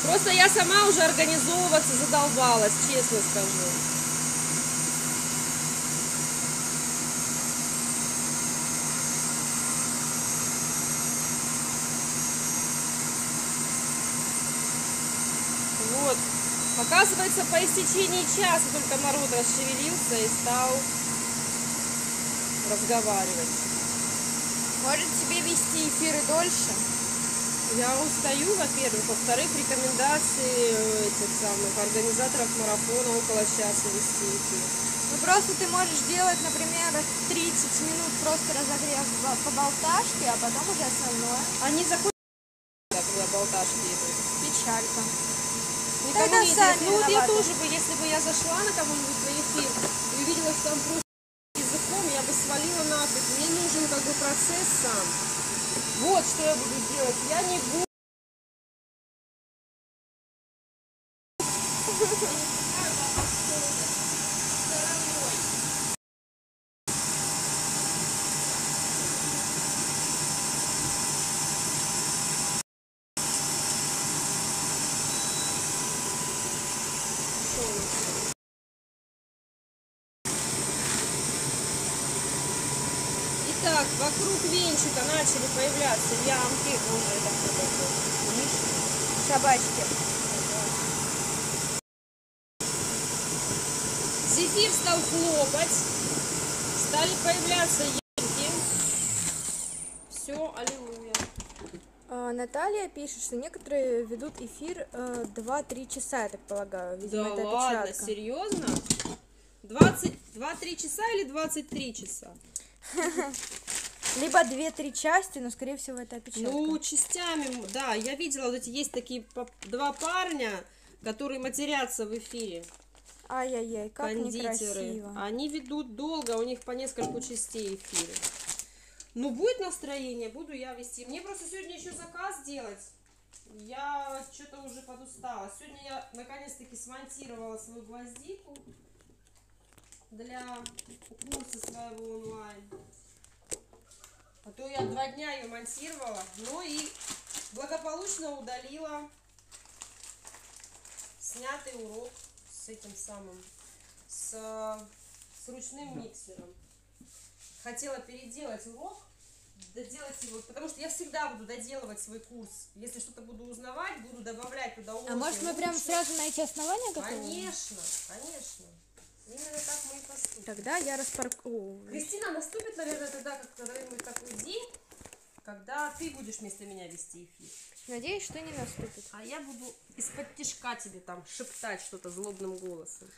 Просто я сама уже организовываться задолбалась, честно скажу. Вот. Оказывается, по истечении часа только народ расшевелился и стал разговаривать. Может тебе вести эфиры дольше? Я устаю, во-первых. Во-вторых, рекомендации этих самых организаторов марафона около часа вести эфир. Ну просто ты можешь делать, например, 30 минут просто разогрев по болташке, а потом уже основное. Они заходят, когда болташки идут. Печалька. Никому Тогда не сами интересно. Ну вот я виноваты. тоже бы, если бы я зашла на кого-нибудь на эфир и увидела, что там просто языком, я бы свалила нафиг. Мне нужен как бы процесс сам. Вот что я буду делать. Я не буду. Итак, вокруг венчика начали появляться ямки. Боже, это кто такой? Мышь? Собачки. Зефир стал хлопать. Стали появляться ямки. Все, аллилуйя. Наталья пишет, что некоторые ведут эфир 2-3 часа, я так полагаю. Видимо, Да это ладно, опечатка. серьезно? 22-3 часа или 23 часа? Либо 2-3 части, но скорее всего это опечатка. Ну, частями, да, я видела, вот эти есть такие два парня, которые матерятся в эфире. Ай-яй-яй, как Кондитеры. некрасиво. Они ведут долго, у них по нескольку частей эфиры. Ну, будет настроение, буду я вести. Мне просто сегодня еще заказ делать. Я что-то уже подустала. Сегодня я наконец-таки смонтировала свою гвоздику для курса своего онлайн. А то я 2 дня ее монтировала. Ну и благополучно удалила снятый урок с этим самым, с ручным миксером. Хотела переделать урок доделать его, потому что я всегда буду доделывать свой курс. Если что-то буду узнавать, буду добавлять туда А может мы прям сразу на эти основания готовим? Конечно, конечно. Именно так мы и поступим. Тогда я распаркую. Кристина, наступит, наверное, тогда как-нибудь такой день, когда ты будешь вместо меня вести эфир. Надеюсь, что не наступит. А я буду из-под тишка тебе там шептать что-то злобным голосом.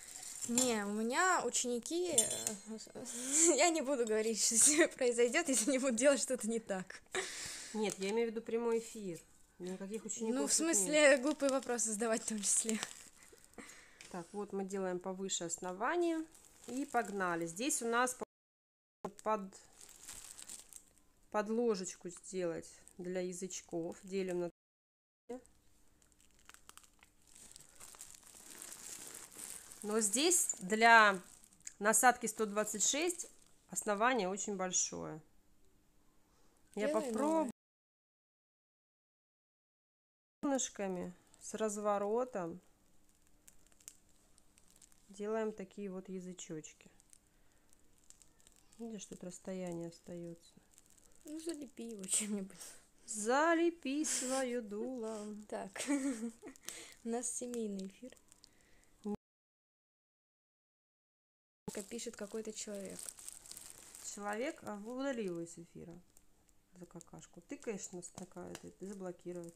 Не, у меня ученики... Я не буду говорить, что с ними произойдет, если не будут делать что-то не так. Нет, я имею в виду прямой эфир. Никаких учеников. Ну, в смысле, глупые вопросы задавать в том числе. Так, вот мы делаем повыше основания. И погнали. Здесь у нас под ложечку сделать для язычков. Делим на... Но здесь для насадки 126 основание очень большое. Я попробую донышками с разворотом. Делаем такие вот язычочки. Видишь, тут расстояние остается. Ну, залепи его чем-нибудь. Залепи свое дуло. Так, у нас семейный эфир. Пишет какой-то человек. Человек удалил из эфира за какашку. Ты, конечно, такая, ты заблокировать.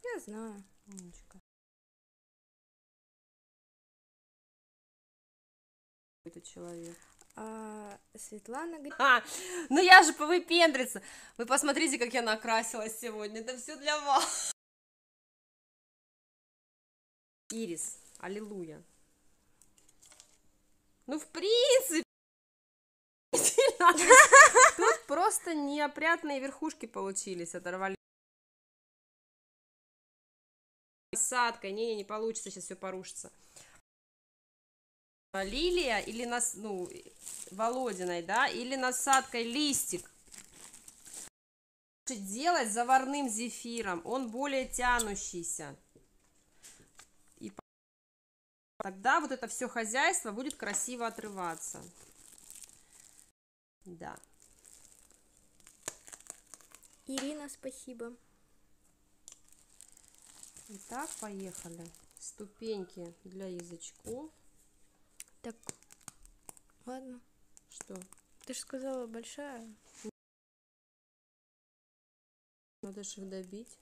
Я знаю. Умничка. Это человек. Светлана говорит... Ну я же повыпендриться. Вы посмотрите, как я накрасилась сегодня. Это все для вас. Ирис, аллилуйя. Ну, в принципе, тут просто неопрятные верхушки получились, оторвали. Насадкой, не получится, сейчас все порушится. Лилия или Володиной, да, или насадкой листик. Делать заварным зефиром, он более тянущийся. И тогда вот это все хозяйство будет красиво отрываться. Да. Ирина, спасибо. Итак, поехали. Ступеньки для язычков. Так, ладно. Что? Ты же сказала большая. Надо же их добить.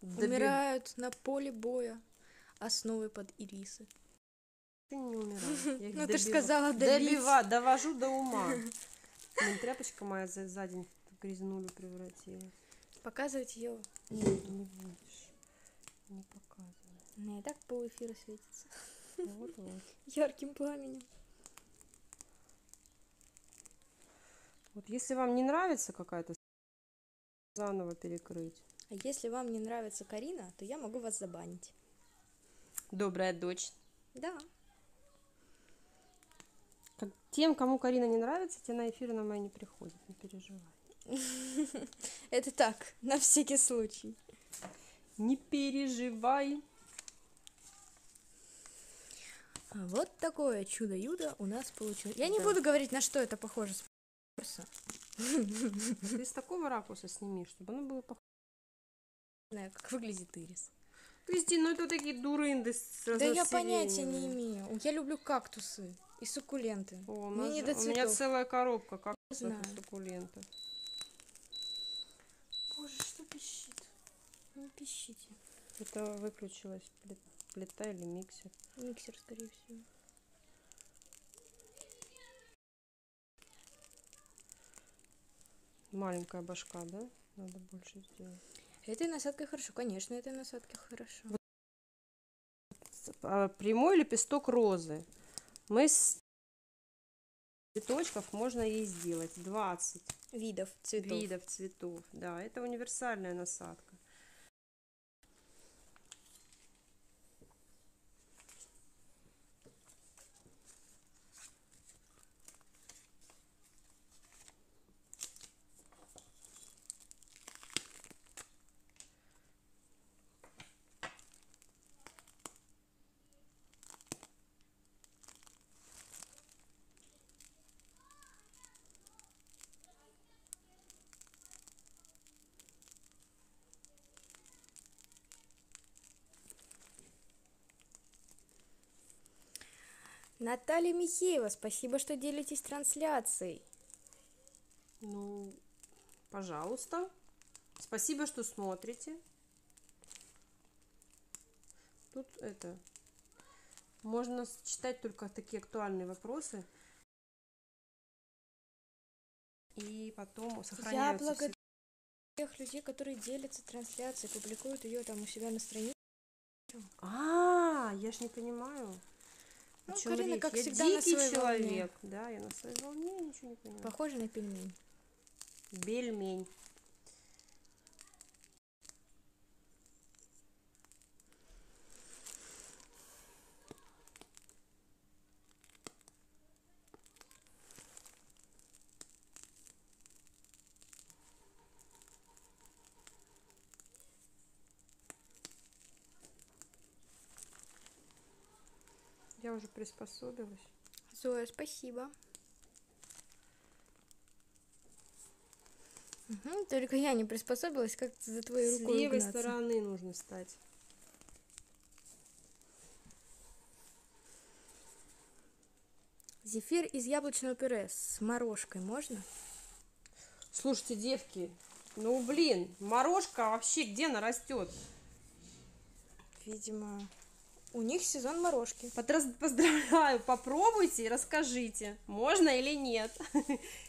Умирают на поле боя основы под ирисы. Ты не умираю. Ну ты же сказала добить. Довожу до ума. Блин, тряпочка моя за день в грязнулю превратилась. Показывать ее? Нет, не будешь. Не показывай. Ну, и так пол эфира светится. Вот. Ярким пламенем. Вот если вам не нравится какая-то, заново перекрыть. А если вам не нравится Карина, то я могу вас забанить. Добрая дочь. Да. Тем, кому Карина не нравится, те на эфиры на мои не приходят, не переживай. Это так, на всякий случай. Не переживай. Вот такое чудо-юдо у нас получилось. Я не буду говорить, на что это похоже с ракурса. Ты с такого ракурса сними, чтобы оно было похоже. Не знаю, как выглядит ирис. Кристина, ну это такие дурынды с Да я понятия не имею. Я люблю кактусы и суккуленты. Мне не до у меня цветов. целая коробка кактусов Знаю. и суккулентов. Боже, что пищит? Не пищите. Это выключилась плита или миксер. Миксер, скорее всего. Маленькая башка, да? Надо больше сделать. Этой насадкой хорошо, конечно, этой насадкой хорошо. Прямой лепесток розы. Мы с цветочков можно ей сделать 20 Видов цветов. Да, это универсальная насадка. Наталья Михеева, спасибо, что делитесь трансляцией. Ну, пожалуйста. Спасибо, что смотрите. Тут это... Можно читать только такие актуальные вопросы. И потом сохраняются Я все. благодарю тех людей, которые делятся трансляцией, публикуют ее там у себя на странице. Я ж не понимаю. О Ну, чем Карина, речь? как Я всегда, на дикий своей волне. человек. Да, я на своей волне, ничего не понимаю. Похоже на пельмень. Бельмень. Я уже приспособилась. Зоя, спасибо. Угу, только я не приспособилась, как за твоей С рукой левой угнаться. стороны нужно стать. Зефир из яблочного пюре с морожкой можно? Слушайте, девки, ну блин, морожка вообще где она растет? Видимо, у них сезон морожки. Поздравляю, попробуйте и расскажите, можно или нет.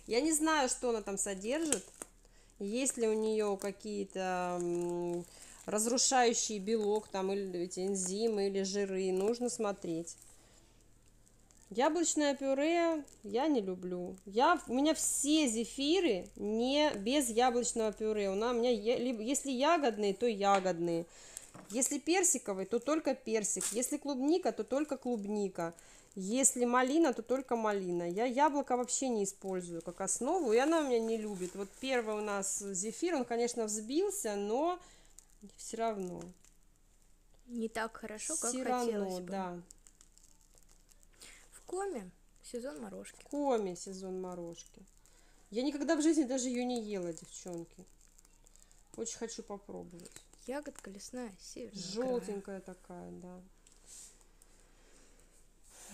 Я не знаю, что она там содержит. Есть ли у нее какие-то разрушающие белок, там, или эти энзимы, или жиры, нужно смотреть. Яблочное пюре я не люблю. У меня все зефиры не без яблочного пюре. У меня если ягодные, то ягодные. Если персиковый, то только персик. Если клубника, то только клубника. Если малина, то только малина. Я яблоко вообще не использую как основу, и она у меня не любит. Вот первый у нас зефир, он, конечно, взбился, но все равно. Не так хорошо, как Все хотелось равно, бы. да. В Коме сезон морожки. В Коме сезон морожки. Я никогда в жизни даже ее не ела, девчонки. Очень хочу попробовать. Ягодка лесная, северная. Желтенькая такая, да.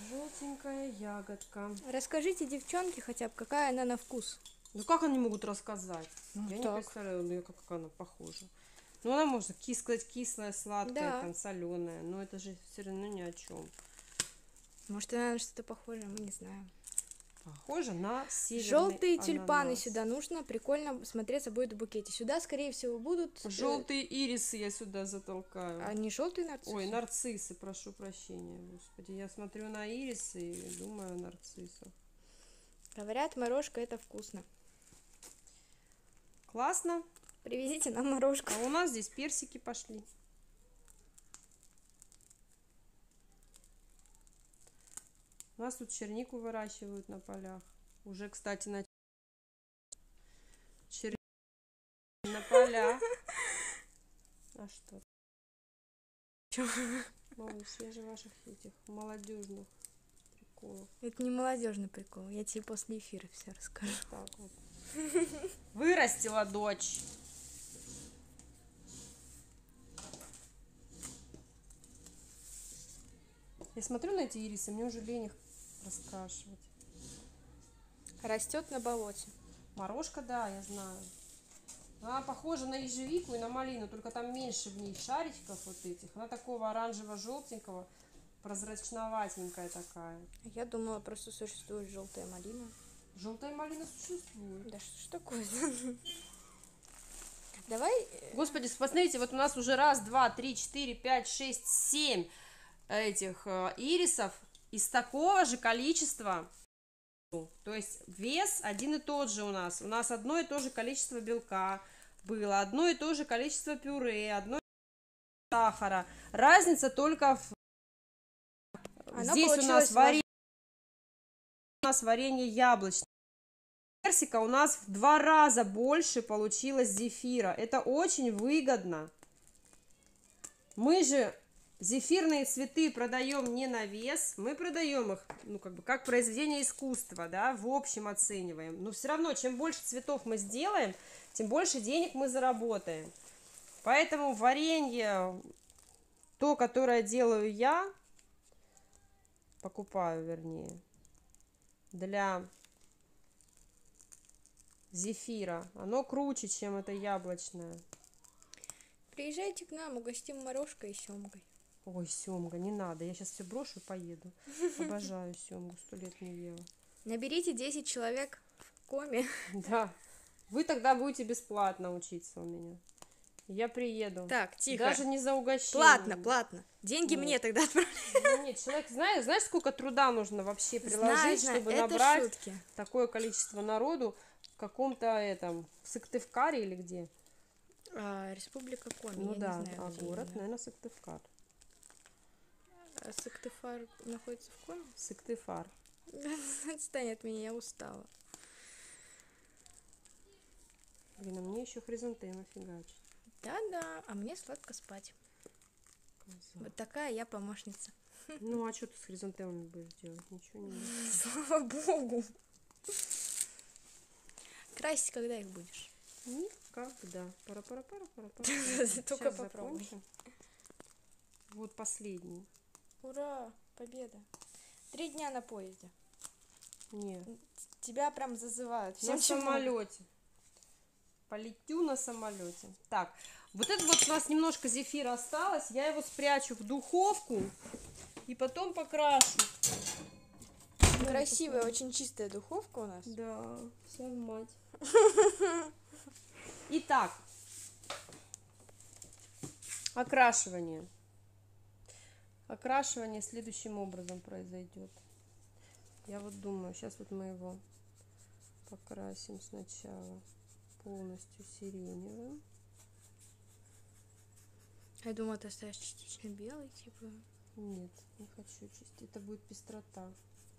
Желтенькая ягодка. Расскажите, девчонки, хотя бы, какая она на вкус. Ну как они могут рассказать? Ну, Я не так. представляю, как она похожа. Ну она может кислая, сладкая, Да. там соленая, но это же все равно ни о чем. Может, она на что-то похожее, мы не знаем. Похоже на северный Желтые тюльпаны ананас. сюда нужно, прикольно смотреться будет в букете. Сюда, скорее всего, будут... Желтые ирисы я сюда затолкаю. А не желтые нарциссы? Ой, нарциссы, прошу прощения, господи. Я смотрю на ирисы и думаю о нарциссах. Говорят, морожка это вкусно. Классно. Привезите нам морожку. А у нас здесь персики пошли. У нас тут чернику выращивают на полях. Уже, кстати, на чернику на полях. А что? Малыш, я же ваших этих молодежных приколов. Это не молодежный прикол, я тебе после эфира все расскажу. Так вот. Вырастила дочь. Я смотрю на эти ирисы, мне уже лень их раскрашивать. Растет на болоте. Морожка, да, я знаю. Она похожа на ежевику и на малину, только там меньше в ней шаричков вот этих. Она такого оранжево-желтенького, прозрачноватенькая такая. Я думала, просто существует желтая малина. Желтая малина существует. Да что ж такое? Давай... Господи, посмотрите, вот у нас уже раз, два, три, четыре, пять, шесть, 7 этих ирисов из такого же количества. То есть вес один и тот же у нас. У нас одно и то же количество белка было, одно и то же количество пюре, одно и то же сахара. Разница только в... Здесь у нас варенье яблочное. Персика у нас в 2 раза больше получилось зефира. Это очень выгодно. Мы же зефирные цветы продаем не на вес, мы продаем их, ну, как бы, как произведение искусства, да, в общем оцениваем. Но все равно, чем больше цветов мы сделаем, тем больше денег мы заработаем. Поэтому варенье, то, которое делаю я, покупаю, вернее, для зефира. Оно круче, чем это яблочное. Приезжайте к нам, угостим морожкой и семгой. Ой, семга, не надо. Я сейчас все брошу и поеду. Обожаю семгу, 100 лет не ела. Наберите 10 человек в коме. Да. Вы тогда будете бесплатно учиться у меня. Я приеду. Так, тихо. Даже не за угощение. Платно, платно. Деньги Нет. мне тогда отправляй. Ну, нет, человек, знаешь, сколько труда нужно вообще приложить, Знаю, чтобы это набрать шутки. такое количество народу в каком-то этом, в Сыктывкаре или где? Республика Коми, Ну я да, не знаю, а где город, именно. наверное, Сыктывкар. Сыктывкар находится в Коми? Сыктывкар. Отстань от меня, я устала. Блин, а мне еще хризантема фигачит. Да-да, а мне сладко спать. Коза. Вот такая я помощница. Ну, а что ты с хризантемами будешь делать? Ничего не будешь. Слава богу. Красить когда их будешь? Никогда. Пара-пара-пара-пара-пара. Только Сейчас попробуй. закончим. Вот последний. Ура, победа. 3 дня на поезде. Нет. Тебя прям зазывают. На Всем чем могут. самолете. Полетю на самолете. Так, вот это вот у нас немножко зефира осталось. Я его спрячу в духовку и потом покрашу. Красивая, очень чистая духовка у нас. Да, вся в мать. Итак, окрашивание. Окрашивание следующим образом произойдет. Я вот думаю, сейчас вот мы его покрасим сначала полностью сиреневым. Я думала, ты оставишь частично белый, типа. Нет, не хочу чистить. Это будет пестрота.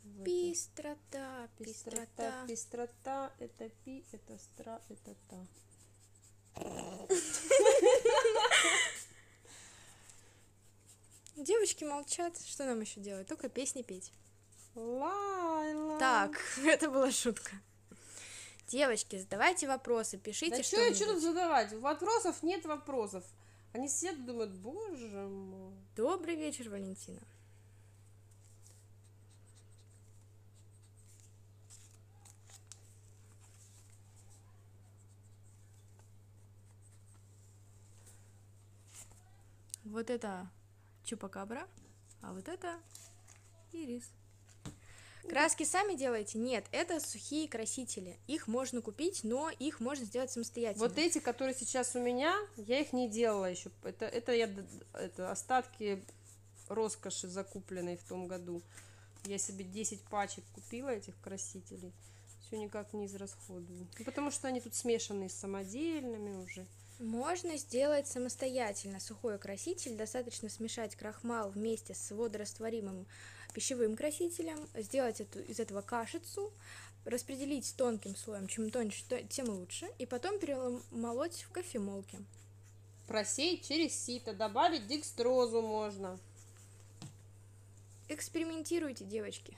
В этом. Пестрота, Пестрота, пестрота. пестрота, это пи, это стра, это та. Девочки молчат. Что нам еще делать? Только песни петь. Лайла. Так, это была шутка. Девочки, задавайте вопросы, пишите Да что-нибудь. что тут задавать? Вопросов нет вопросов. Они сидят и думают, боже мой. Добрый вечер, Валентина. Вот это чупакабра, а вот это ирис. Краски сами делаете? Нет, это сухие красители. Их можно купить, но их можно сделать самостоятельно. Вот эти, которые сейчас у меня, я их не делала еще. Это остатки роскоши, закупленной в том году. Я себе 10 пачек купила этих красителей. Все никак не израсходую. Ну, потому что они тут смешанные с самодельными уже. Можно сделать самостоятельно сухой краситель. Достаточно смешать крахмал вместе с водорастворимым пищевым красителем, сделать из этого кашицу, распределить тонким слоем. Чем тоньше, тем лучше. И потом перемолоть в кофемолке. Просеять через сито, добавить декстрозу можно. Экспериментируйте, девочки.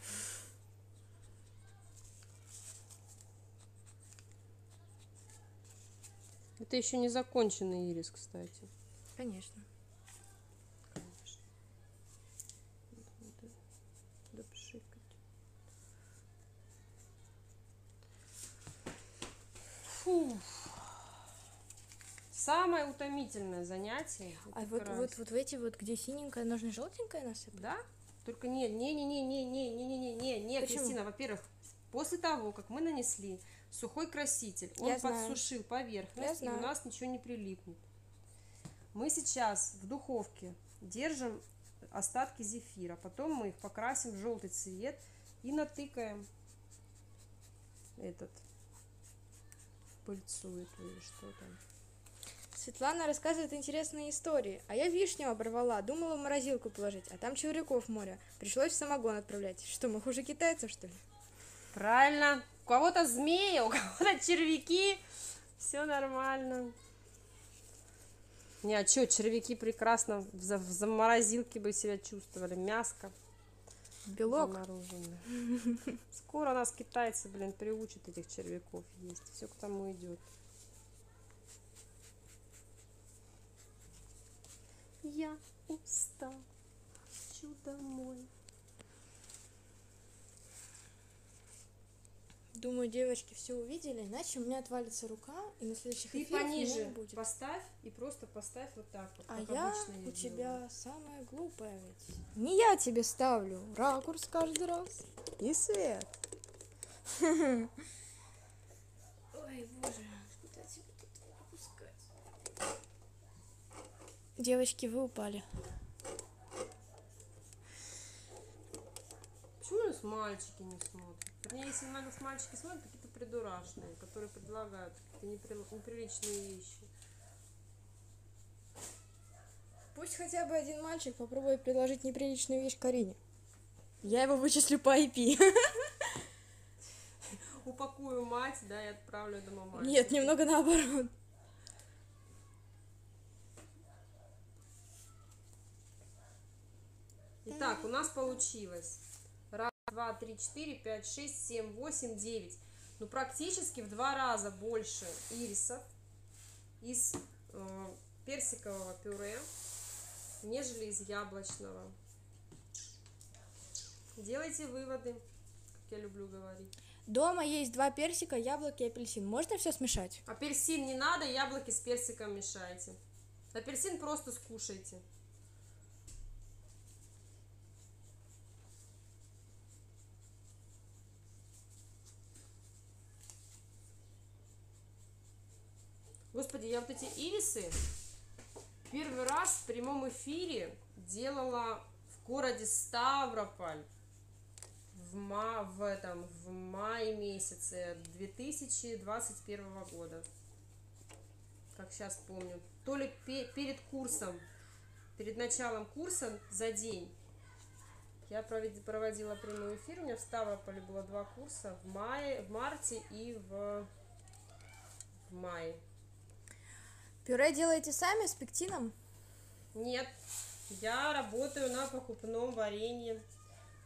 Это еще не законченный ирис, кстати. Конечно. Конечно. Надо пшикать. Фу. Самое утомительное занятие. А вот в эти вот, где синенькое, нужно желтенькое насыпать? Да? Только не, Почему? Кристина, во-первых, после того, как мы нанесли сухой краситель, он Я знаю. подсушил поверхность, и Я у знаю. нас ничего не прилипнет. Мы сейчас в духовке держим остатки зефира, потом мы их покрасим в желтый цвет и натыкаем пыльцу эту или что там. Светлана рассказывает интересные истории. А я вишню оборвала, думала в морозилку положить, а там червяков море. Пришлось в самогон отправлять. Что, мы хуже китайцев, что ли? Правильно. У кого-то змеи, у кого-то червяки. Все нормально. Не, а что, червяки прекрасно в морозилке бы себя чувствовали. Мяско Белок. замороженное. Скоро нас китайцы, приучат этих червяков есть. Все к тому идет. Я устал, хочу домой. Думаю, девочки все увидели, иначе у меня отвалится рука, и на следующих Ты эфирах меня пониже не будет. поставь и просто поставь вот так вот, А как я обычно у я тебя делаю. самая глупая ведь. Не я тебе ставлю ракурс каждый раз и свет. Ой, боже, куда тебя тут опускать? Девочки, вы упали. Почему у нас мальчики не смотрят? Вернее, если на нас мальчики смотрят, какие-то придурашные, которые предлагают какие-то неприличные вещи. Пусть хотя бы один мальчик попробует предложить неприличную вещь Карине. Я его вычислю по IP. Упакую мать, да, и отправлю домой мальчика. Нет, немного наоборот. Итак, у нас получилось. Раз, два, три, четыре, пять, шесть, семь, восемь, девять. Ну, практически в 2 раза больше ирисов из персикового пюре, нежели из яблочного. Делайте выводы, как я люблю говорить. Дома есть 2 персика, яблоко и апельсин. Можно все смешать? Апельсин не надо, яблоки с персиком мешайте. Апельсин просто скушайте. Господи, я вот эти ирисы первый раз в прямом эфире делала в городе Ставрополь в мае месяце 2021 года. Как сейчас помню. То ли перед курсом, перед началом курса за день я проводила прямой эфир. У меня в Ставрополе было 2 курса в марте и в мае. Пюре делаете сами с пектином? Нет, я работаю на покупном варенье,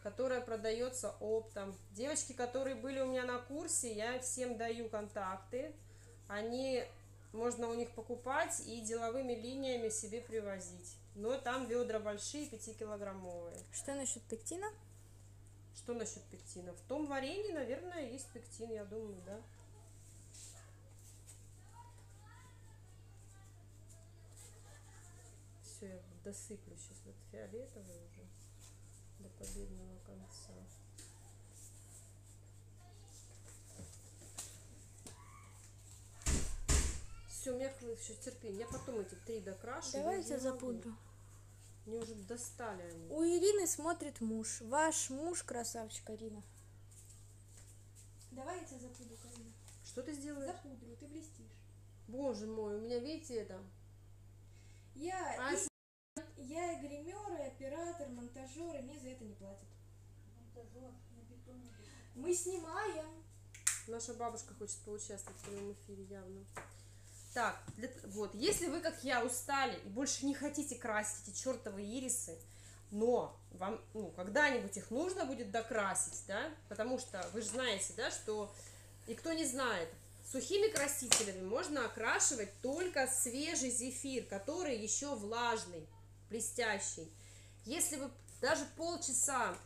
которое продается оптом. Девочки, которые были у меня на курсе, я всем даю контакты. Можно у них покупать и деловыми линиями себе привозить. Но там ведра большие, 5-килограммовые. Что насчет пектина? Что насчет пектина? В том варенье, наверное, есть пектин, я думаю, да. Все, я досыплю сейчас вот фиолетовый уже до победного конца. Все, у меня хватит еще терпения. Я потом эти 3 докрашу. Давайте запудрю. Мне уже достали они. У Ирины смотрит муж. Ваш муж красавчик, Арина. Давай я тебя запудрю, Карина. Что ты сделаешь? Запудрю, ты блестишь. Боже мой, у меня, видите, это... Я и гример, и оператор, монтажер, и мне за это не платят. Мы снимаем. Наша бабушка хочет поучаствовать в прямом эфире явно. Так, вот, если вы, как я, устали и больше не хотите красить эти чертовы ирисы, но вам, когда-нибудь их нужно будет докрасить, да, потому что вы же знаете, да, что, и кто не знает, сухими красителями можно окрашивать только свежий зефир, который еще влажный, блестящий. Если вы даже полчаса,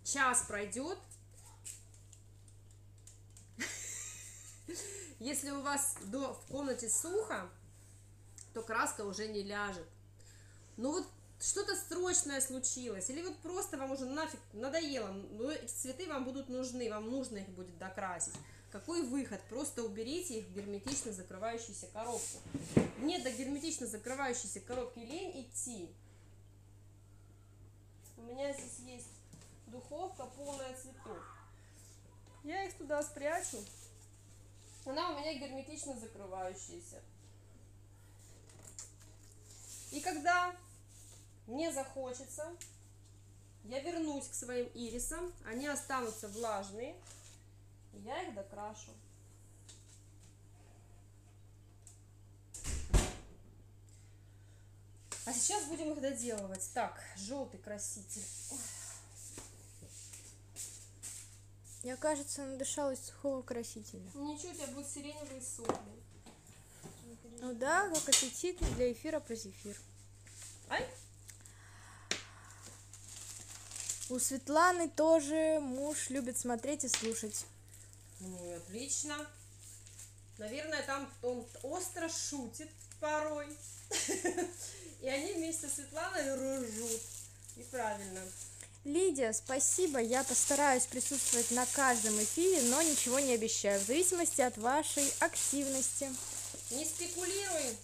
час пройдет, если у вас в комнате сухо, то краска уже не ляжет. Ну вот что-то срочное случилось, или вот просто вам уже нафиг надоело, но эти цветы вам будут нужны, вам нужно их будет докрасить. Какой выход? Просто уберите их в герметично закрывающуюся коробку. Мне до герметично закрывающейся коробки лень идти. У меня здесь есть духовка полная цветов. Я их туда спрячу. Она у меня герметично закрывающаяся. И когда мне захочется, я вернусь к своим ирисам, они останутся влажные, и я их докрашу. А сейчас будем их доделывать. Так, желтый краситель. Я, кажется, надышалась сухого красителя. Ничего, у тебя будут сиреневые сопли. Ну да, как аппетитно для эфира про зефир. Ай! У Светланы тоже муж любит смотреть и слушать. Ну и отлично. Наверное, там он остро шутит порой. И они вместе с Светланой ржут. И правильно. Лидия, спасибо, я постараюсь присутствовать на каждом эфире, но ничего не обещаю, в зависимости от вашей активности. Не спекулируй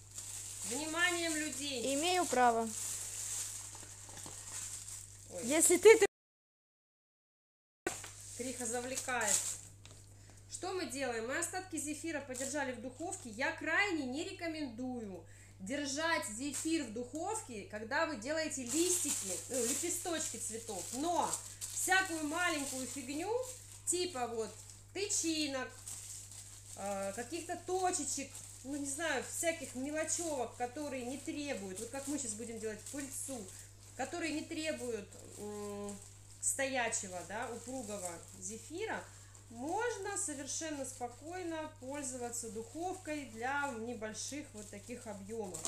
вниманием людей. Имею право. Ой. Если ты... Криха завлекает. Что мы делаем? Мы остатки зефира подержали в духовке. Я крайне не рекомендую держать зефир в духовке, когда вы делаете листики, лепесточки цветов. Но всякую маленькую фигню, типа вот тычинок, каких-то точечек, ну не знаю, всяких мелочевок, которые не требуют, вот как мы сейчас будем делать пыльцу, которые не требуют стоячего, да, упругого зефира, можно совершенно спокойно пользоваться духовкой для небольших вот таких объемов.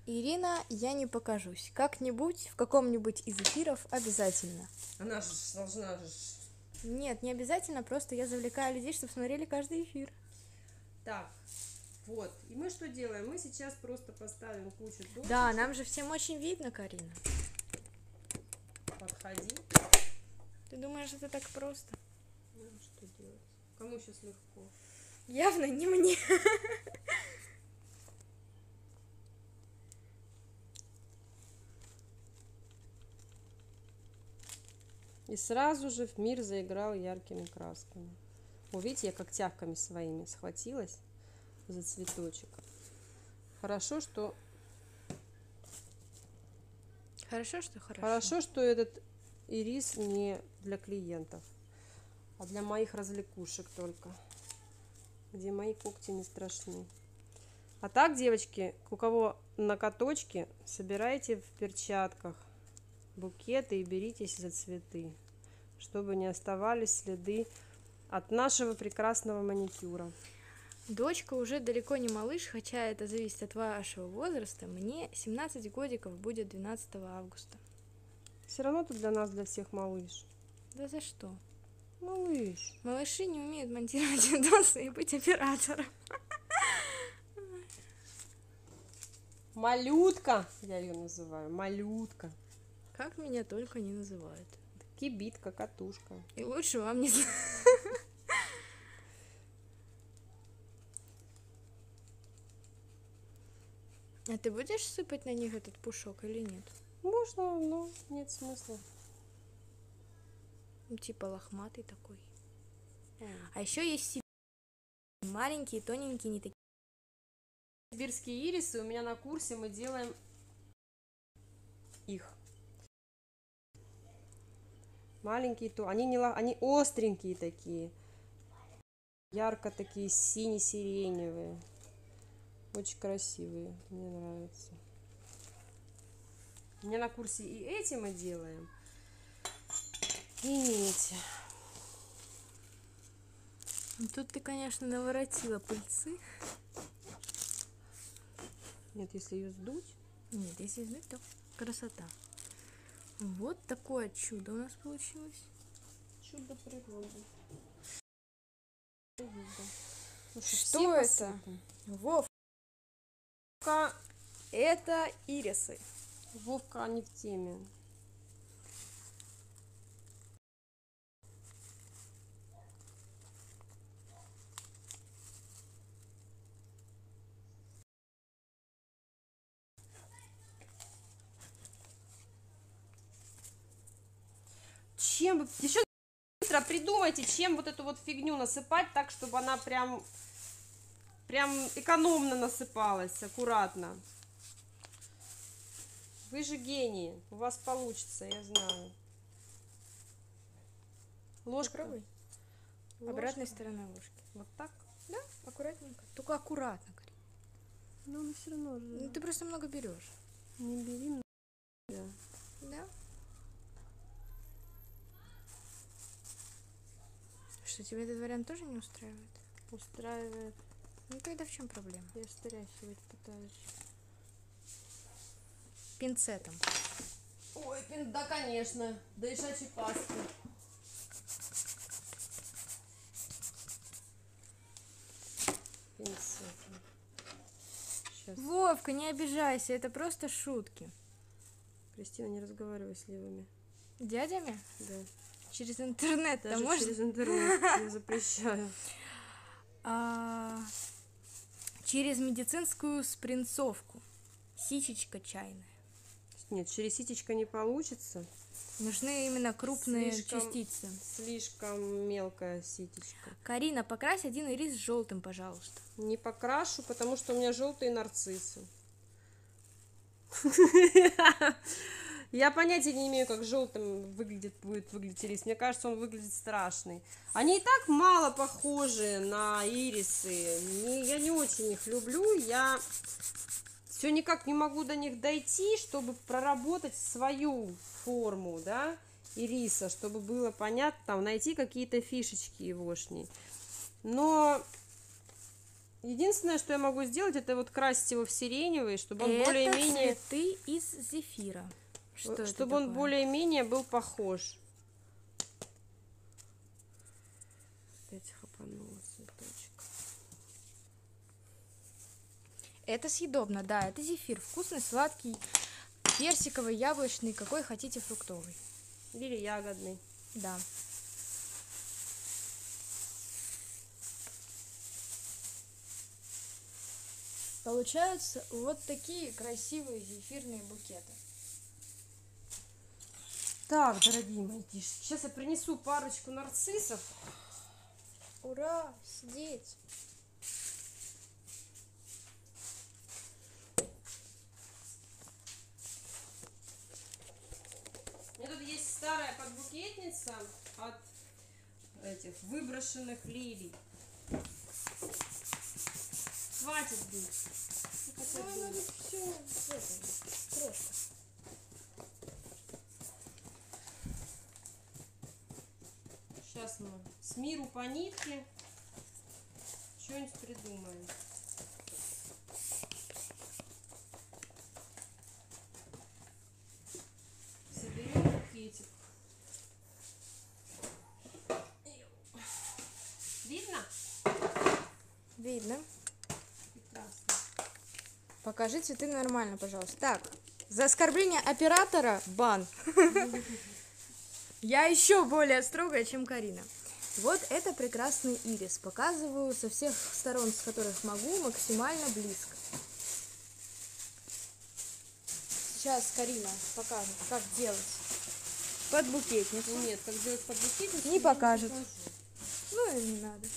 Ирина, я не покажусь. Как-нибудь, в каком-нибудь из эфиров обязательно. Она же должна же... Нет, не обязательно, просто я завлекаю людей, чтобы смотрели каждый эфир. Так, вот. И мы что делаем? Мы сейчас просто поставим кучу досочек. Да, нам же всем очень видно, Карина. Подходи. Ты думаешь, это так просто? Ну, что делать? Кому сейчас легко? Явно не мне. И сразу же в мир заиграл яркими красками. О, видите, я когтявками своими схватилась за цветочек. Хорошо, что... Хорошо, что хорошо. Хорошо, что этот ирис не для клиентов, а для моих развлекушек только, где мои когти не страшны. А так, девочки, у кого ноготочки, собирайте в перчатках букеты и беритесь за цветы, чтобы не оставались следы от нашего прекрасного маникюра. Дочка уже далеко не малыш, хотя это зависит от вашего возраста. Мне 17 годиков будет 12 августа. Все равно ты для нас, для всех малыш. Да за что? Малыш. Малыши не умеют монтировать видосы и быть оператором. Малютка, я ее называю, малютка. Как меня только не называют. Кибитка, катушка. И лучше вам не знать. А ты будешь сыпать на них этот пушок или нет? Можно, но нет смысла. Ну, типа лохматый такой. А еще есть маленькие, тоненькие, не такие. Сибирские ирисы у меня на курсе мы делаем их. Маленькие, то они не они остренькие такие, ярко такие сине-сиреневые, очень красивые, мне нравятся. У меня на курсе и эти мы делаем, и эти. Тут ты, конечно, наворотила пыльцы. Нет, если ее сдуть. Нет, если знать, то красота. Вот такое чудо у нас получилось. Чудо природы. Ну, что это? Вовка. Это ирисы. Вовка, они в теме. Чем вы... Еще быстро придумайте, чем вот эту вот фигню насыпать так, чтобы она прям экономно насыпалась, аккуратно. Вы же гении, у вас получится, я знаю. Ложка. Попробуй. Обратной стороной ложки. Вот так? Да, аккуратненько. Только аккуратно, Карин. Ну, все равно же. Ну, ты просто много берешь. Не бери. Да. Да? Что, тебя этот вариант тоже не устраивает? Устраивает. Ну, тогда в чем проблема? Я стряхивать пытаюсь. Пинцетом. Ой, да, конечно. Да и шачьей пасты. Сейчас. Вовка, не обижайся, это просто шутки. Кристина, не разговаривай с левыми. Дядями? Да. Через интернет, Даже можно? через интернет. Я запрещаю. Через медицинскую спринцовку. Сичечка чайная. Нет, через ситечко не получится. Нужны именно крупные Слишком- частицы. Слишком мелкая ситечка. Карина, покрась один ирис желтым, пожалуйста. Не покрашу, потому что у меня желтые нарциссы. Я понятия не имею, как желтым будет выглядеть ирис. Мне кажется, он выглядит страшный. Они и так мало похожи на ирисы. Я не очень их люблю. Я все никак не могу до них дойти, чтобы проработать свою форму, да, ириса, чтобы было понятно, там, найти какие-то фишечки егошние. Но единственное, что я могу сделать, это вот красить его в сиреневый, чтобы он более-менее... цветы из зефира. Что это чтобы он такое? более-менее был похож. Опять хапанула цветочек. Это съедобно, да, это зефир. Вкусный, сладкий, персиковый, яблочный, какой хотите фруктовый. Или ягодный. Да. Получаются вот такие красивые зефирные букеты. Так, дорогие мои, сейчас я принесу парочку нарциссов. Ура, сидеть. У меня тут есть старая подбукетница от этих выброшенных лилий. Хватит бить. Ну, хотя бы- Надо все просто. Сейчас мы с миру по нитке что-нибудь придумаем. Соберем букетик. Видно? Видно. Прекрасно. Покажи цветы нормально, пожалуйста. Так, за оскорбление оператора бан. Я еще более строгая, чем Карина. Вот это прекрасный ирис. Показываю со всех сторон, с которых могу, максимально близко. Сейчас Карина покажет, как делать подбукетницу. Нет, как делать подбукетницу, Не я покажет. покажу. Ну и не надо.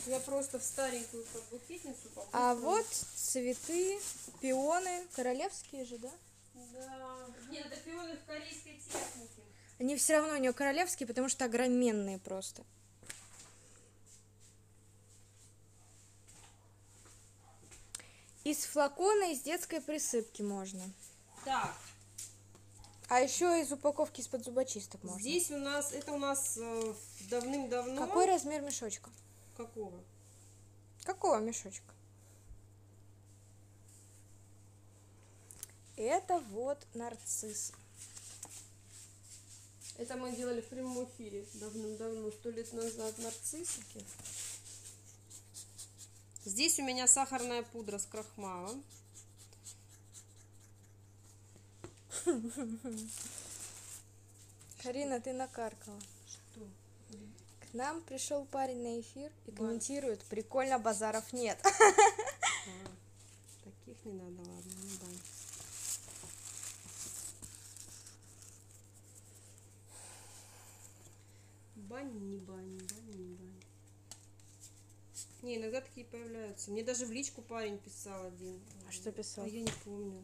Я просто в старенькую подбукетницу попробую. А вот цветы, пионы, королевские же, да? Да. Нет, это пионы в корейской технике. Они все равно у нее королевские, потому что огроменные просто. Из флакона, из детской присыпки можно. Так, А еще из упаковки из-под зубочисток можно. здесь у нас, это у нас давным-давно. Какой размер мешочка? Какого? Какого мешочка? Это вот нарцисс. Это мы делали в прямом эфире давным-давно, 100 лет назад, нарциссики. Здесь у меня сахарная пудра с крахмалом. Карина, ты накаркала. Что? К нам пришел парень на эфир и комментирует: прикольно, базаров нет. Таких не надо, ладно, не бань. Бань, не бань, бань, не бань. Не, иногда такие появляются. Мне даже в личку парень писал один. А что писал? А я не помню.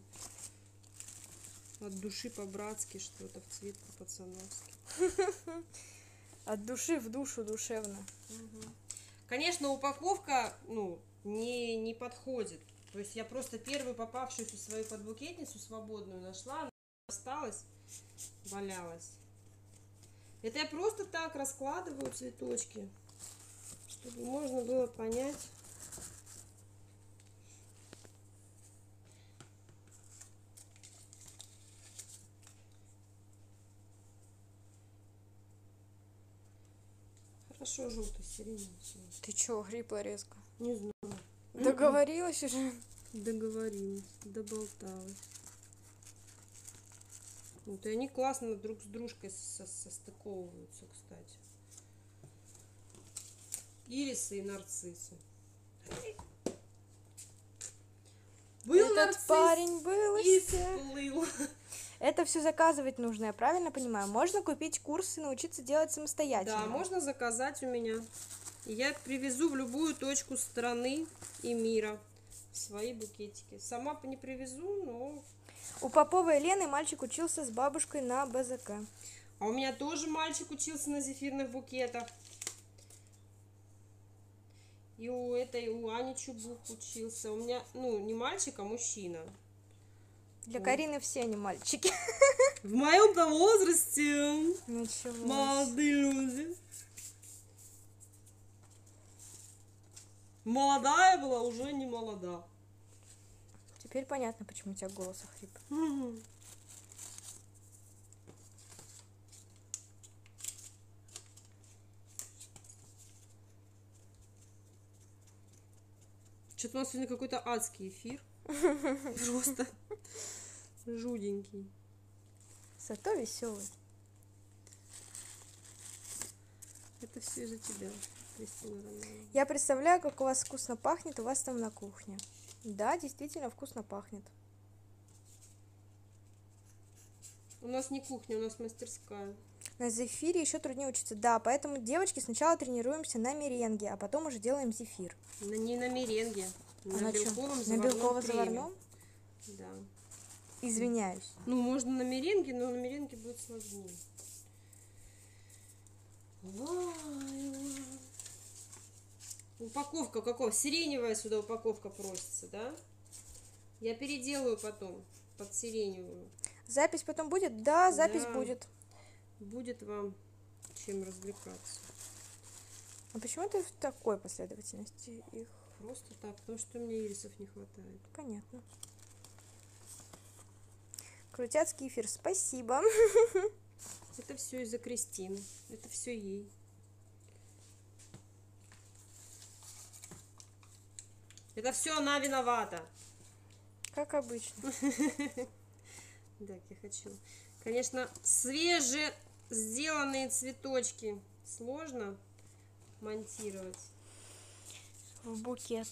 От души по-братски что-то, в цвет по-пацановски. От души в душу душевно. Конечно, упаковка, ну, не подходит. То есть я просто первую попавшуюся свою подбукетницу свободную нашла, она осталась, валялась. Это я просто так раскладываю цветочки, чтобы можно было понять. Хорошо, желтый, сиреневый. Ты чё, гриппа резко? Не знаю. Договорилась уже? Договорилась, доболталась. Вот, и они классно друг с дружкой состыковываются, кстати. Ирисы и нарциссы. Был Этот нарцисс парень был и и все. сплыл. Это все заказывать нужно, я правильно понимаю? Можно купить курс и научиться делать самостоятельно. Да, можно заказать у меня. И я привезу в любую точку страны и мира свои букетики. Сама не привезу, но... У Поповой Лены мальчик учился с бабушкой на БЗК. А у меня тоже мальчик учился на зефирных букетах. И у Ани Чубук учился. У меня, ну, не мальчик, а мужчина. Для Карины все они мальчики. В моем-то возрасте Началось. молодые люди. Молодая была, уже не молода. Теперь понятно, почему у тебя голос охрип. Что-то у нас сегодня какой-то адский эфир. Просто жуденький. Зато веселый. Это все из-за тебя, Кристина Романовна. Я представляю, как у вас вкусно пахнет у вас там на кухне. Да, действительно вкусно пахнет. У нас не кухня, у нас мастерская. На зефире еще труднее учиться. Да, поэтому, девочки, сначала тренируемся на меренге, а потом уже делаем зефир. Не на меренге, на на белковом чём? На белково-заварном? Да. Извиняюсь. Ну, можно на меренге, но на меренге будет сложнее. Упаковка какого? Сиреневая сюда упаковка просится, да? Я переделаю потом под сиреневую. Запись потом будет? Да, запись Да. будет. Будет вам чем развлекаться. А почему ты в такой последовательности их? Просто так, потому что мне ирисов не хватает. Понятно. Крутяцкий эфир, спасибо. Это все из-за Кристины. Это все ей. Это все она виновата. Как обычно. Так, я хочу. Конечно, свеже сделанные цветочки сложно монтировать. В букет.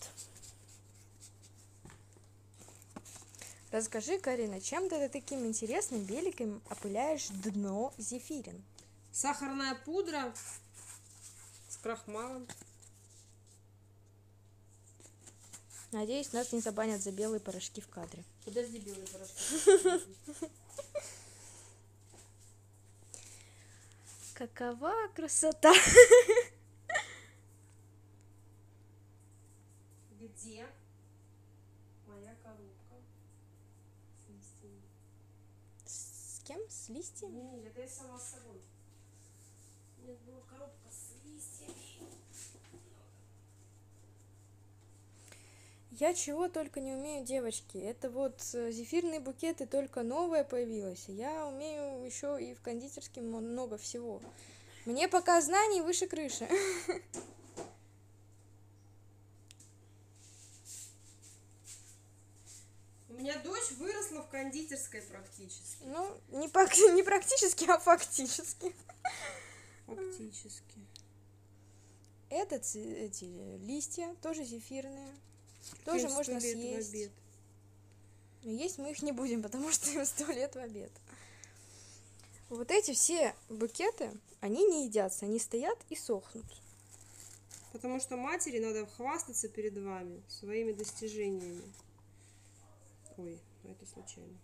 Расскажи, Карина, чем ты таким интересным великим опыляешь дно зефирин? Сахарная пудра с крахмалом. Надеюсь, нас не забанят за белые порошки в кадре. Подожди, белые порошки. Какова красота! Где моя коробка с листьями? С кем? С листьями? Не, это я сама с собой. У меня была коробка с листьями. Я чего только не умею, девочки. Это вот зефирные букеты только новое появилось. Я умею еще и в кондитерском много всего. Мне пока знаний выше крыши. У меня дочь выросла в кондитерской практически. Ну, не практически, а фактически. Фактически. Это эти листья, тоже зефирные. Тоже можно съесть. Но есть мы их не будем, потому что им 100 лет в обед. Вот эти все букеты, они не едятся, они стоят и сохнут. Потому что матери надо хвастаться перед вами своими достижениями. Ой, это случайно.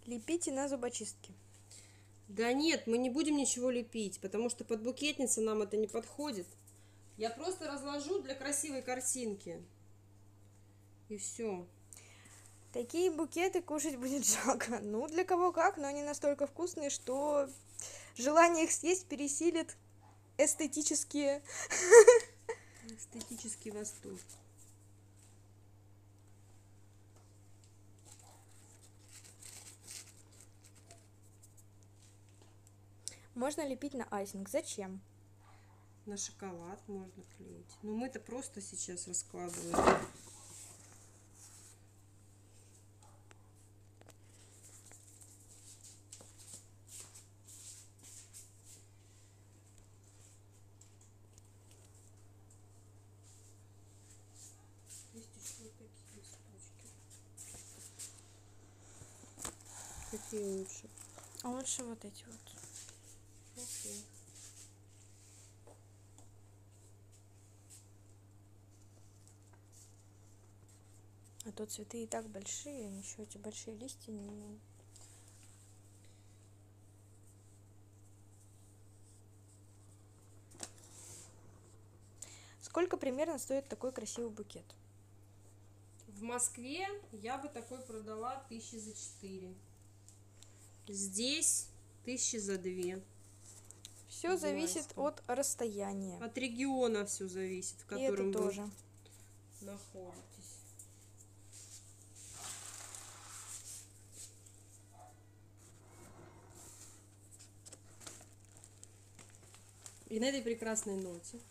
Лепите на зубочистке. Да нет, мы не будем ничего лепить, потому что под букетница нам это не подходит. Я просто разложу для красивой картинки. И все. Такие букеты кушать будет жалко. Ну, для кого как, но они настолько вкусные, что желание их съесть пересилит эстетические. Эстетический восторг. Можно лепить на айсинг. Зачем? На шоколад можно клеить. Но мы-то просто сейчас раскладываем. Есть еще вот такие листочки. Какие лучше? А лучше вот эти вот. Окей. А то цветы и так большие, еще эти большие листья не... Сколько примерно стоит такой красивый букет? В Москве я бы такой продала 1000 за 4. Здесь 1000 за 2. Все зависит от расстояния. От региона все зависит, в И это котором вы тоже. находитесь. И на этой прекрасной ноте.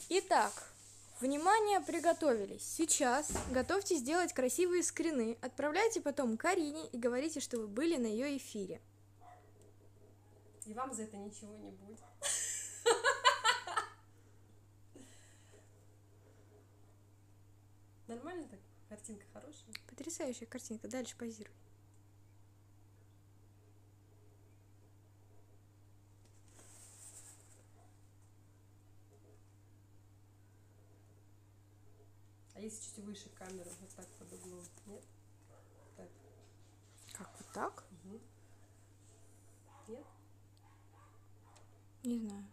Итак, внимание, приготовились. Сейчас готовьте сделать красивые скрины. Отправляйте потом Карине и говорите, что вы были на ее эфире. И вам за это ничего не будет. Нормально так? Картинка хорошая? Потрясающая картинка. Дальше позируй. А если чуть выше камеру, вот так под углом? Нет? Так. Как вот так? Угу. Нет? Не знаю.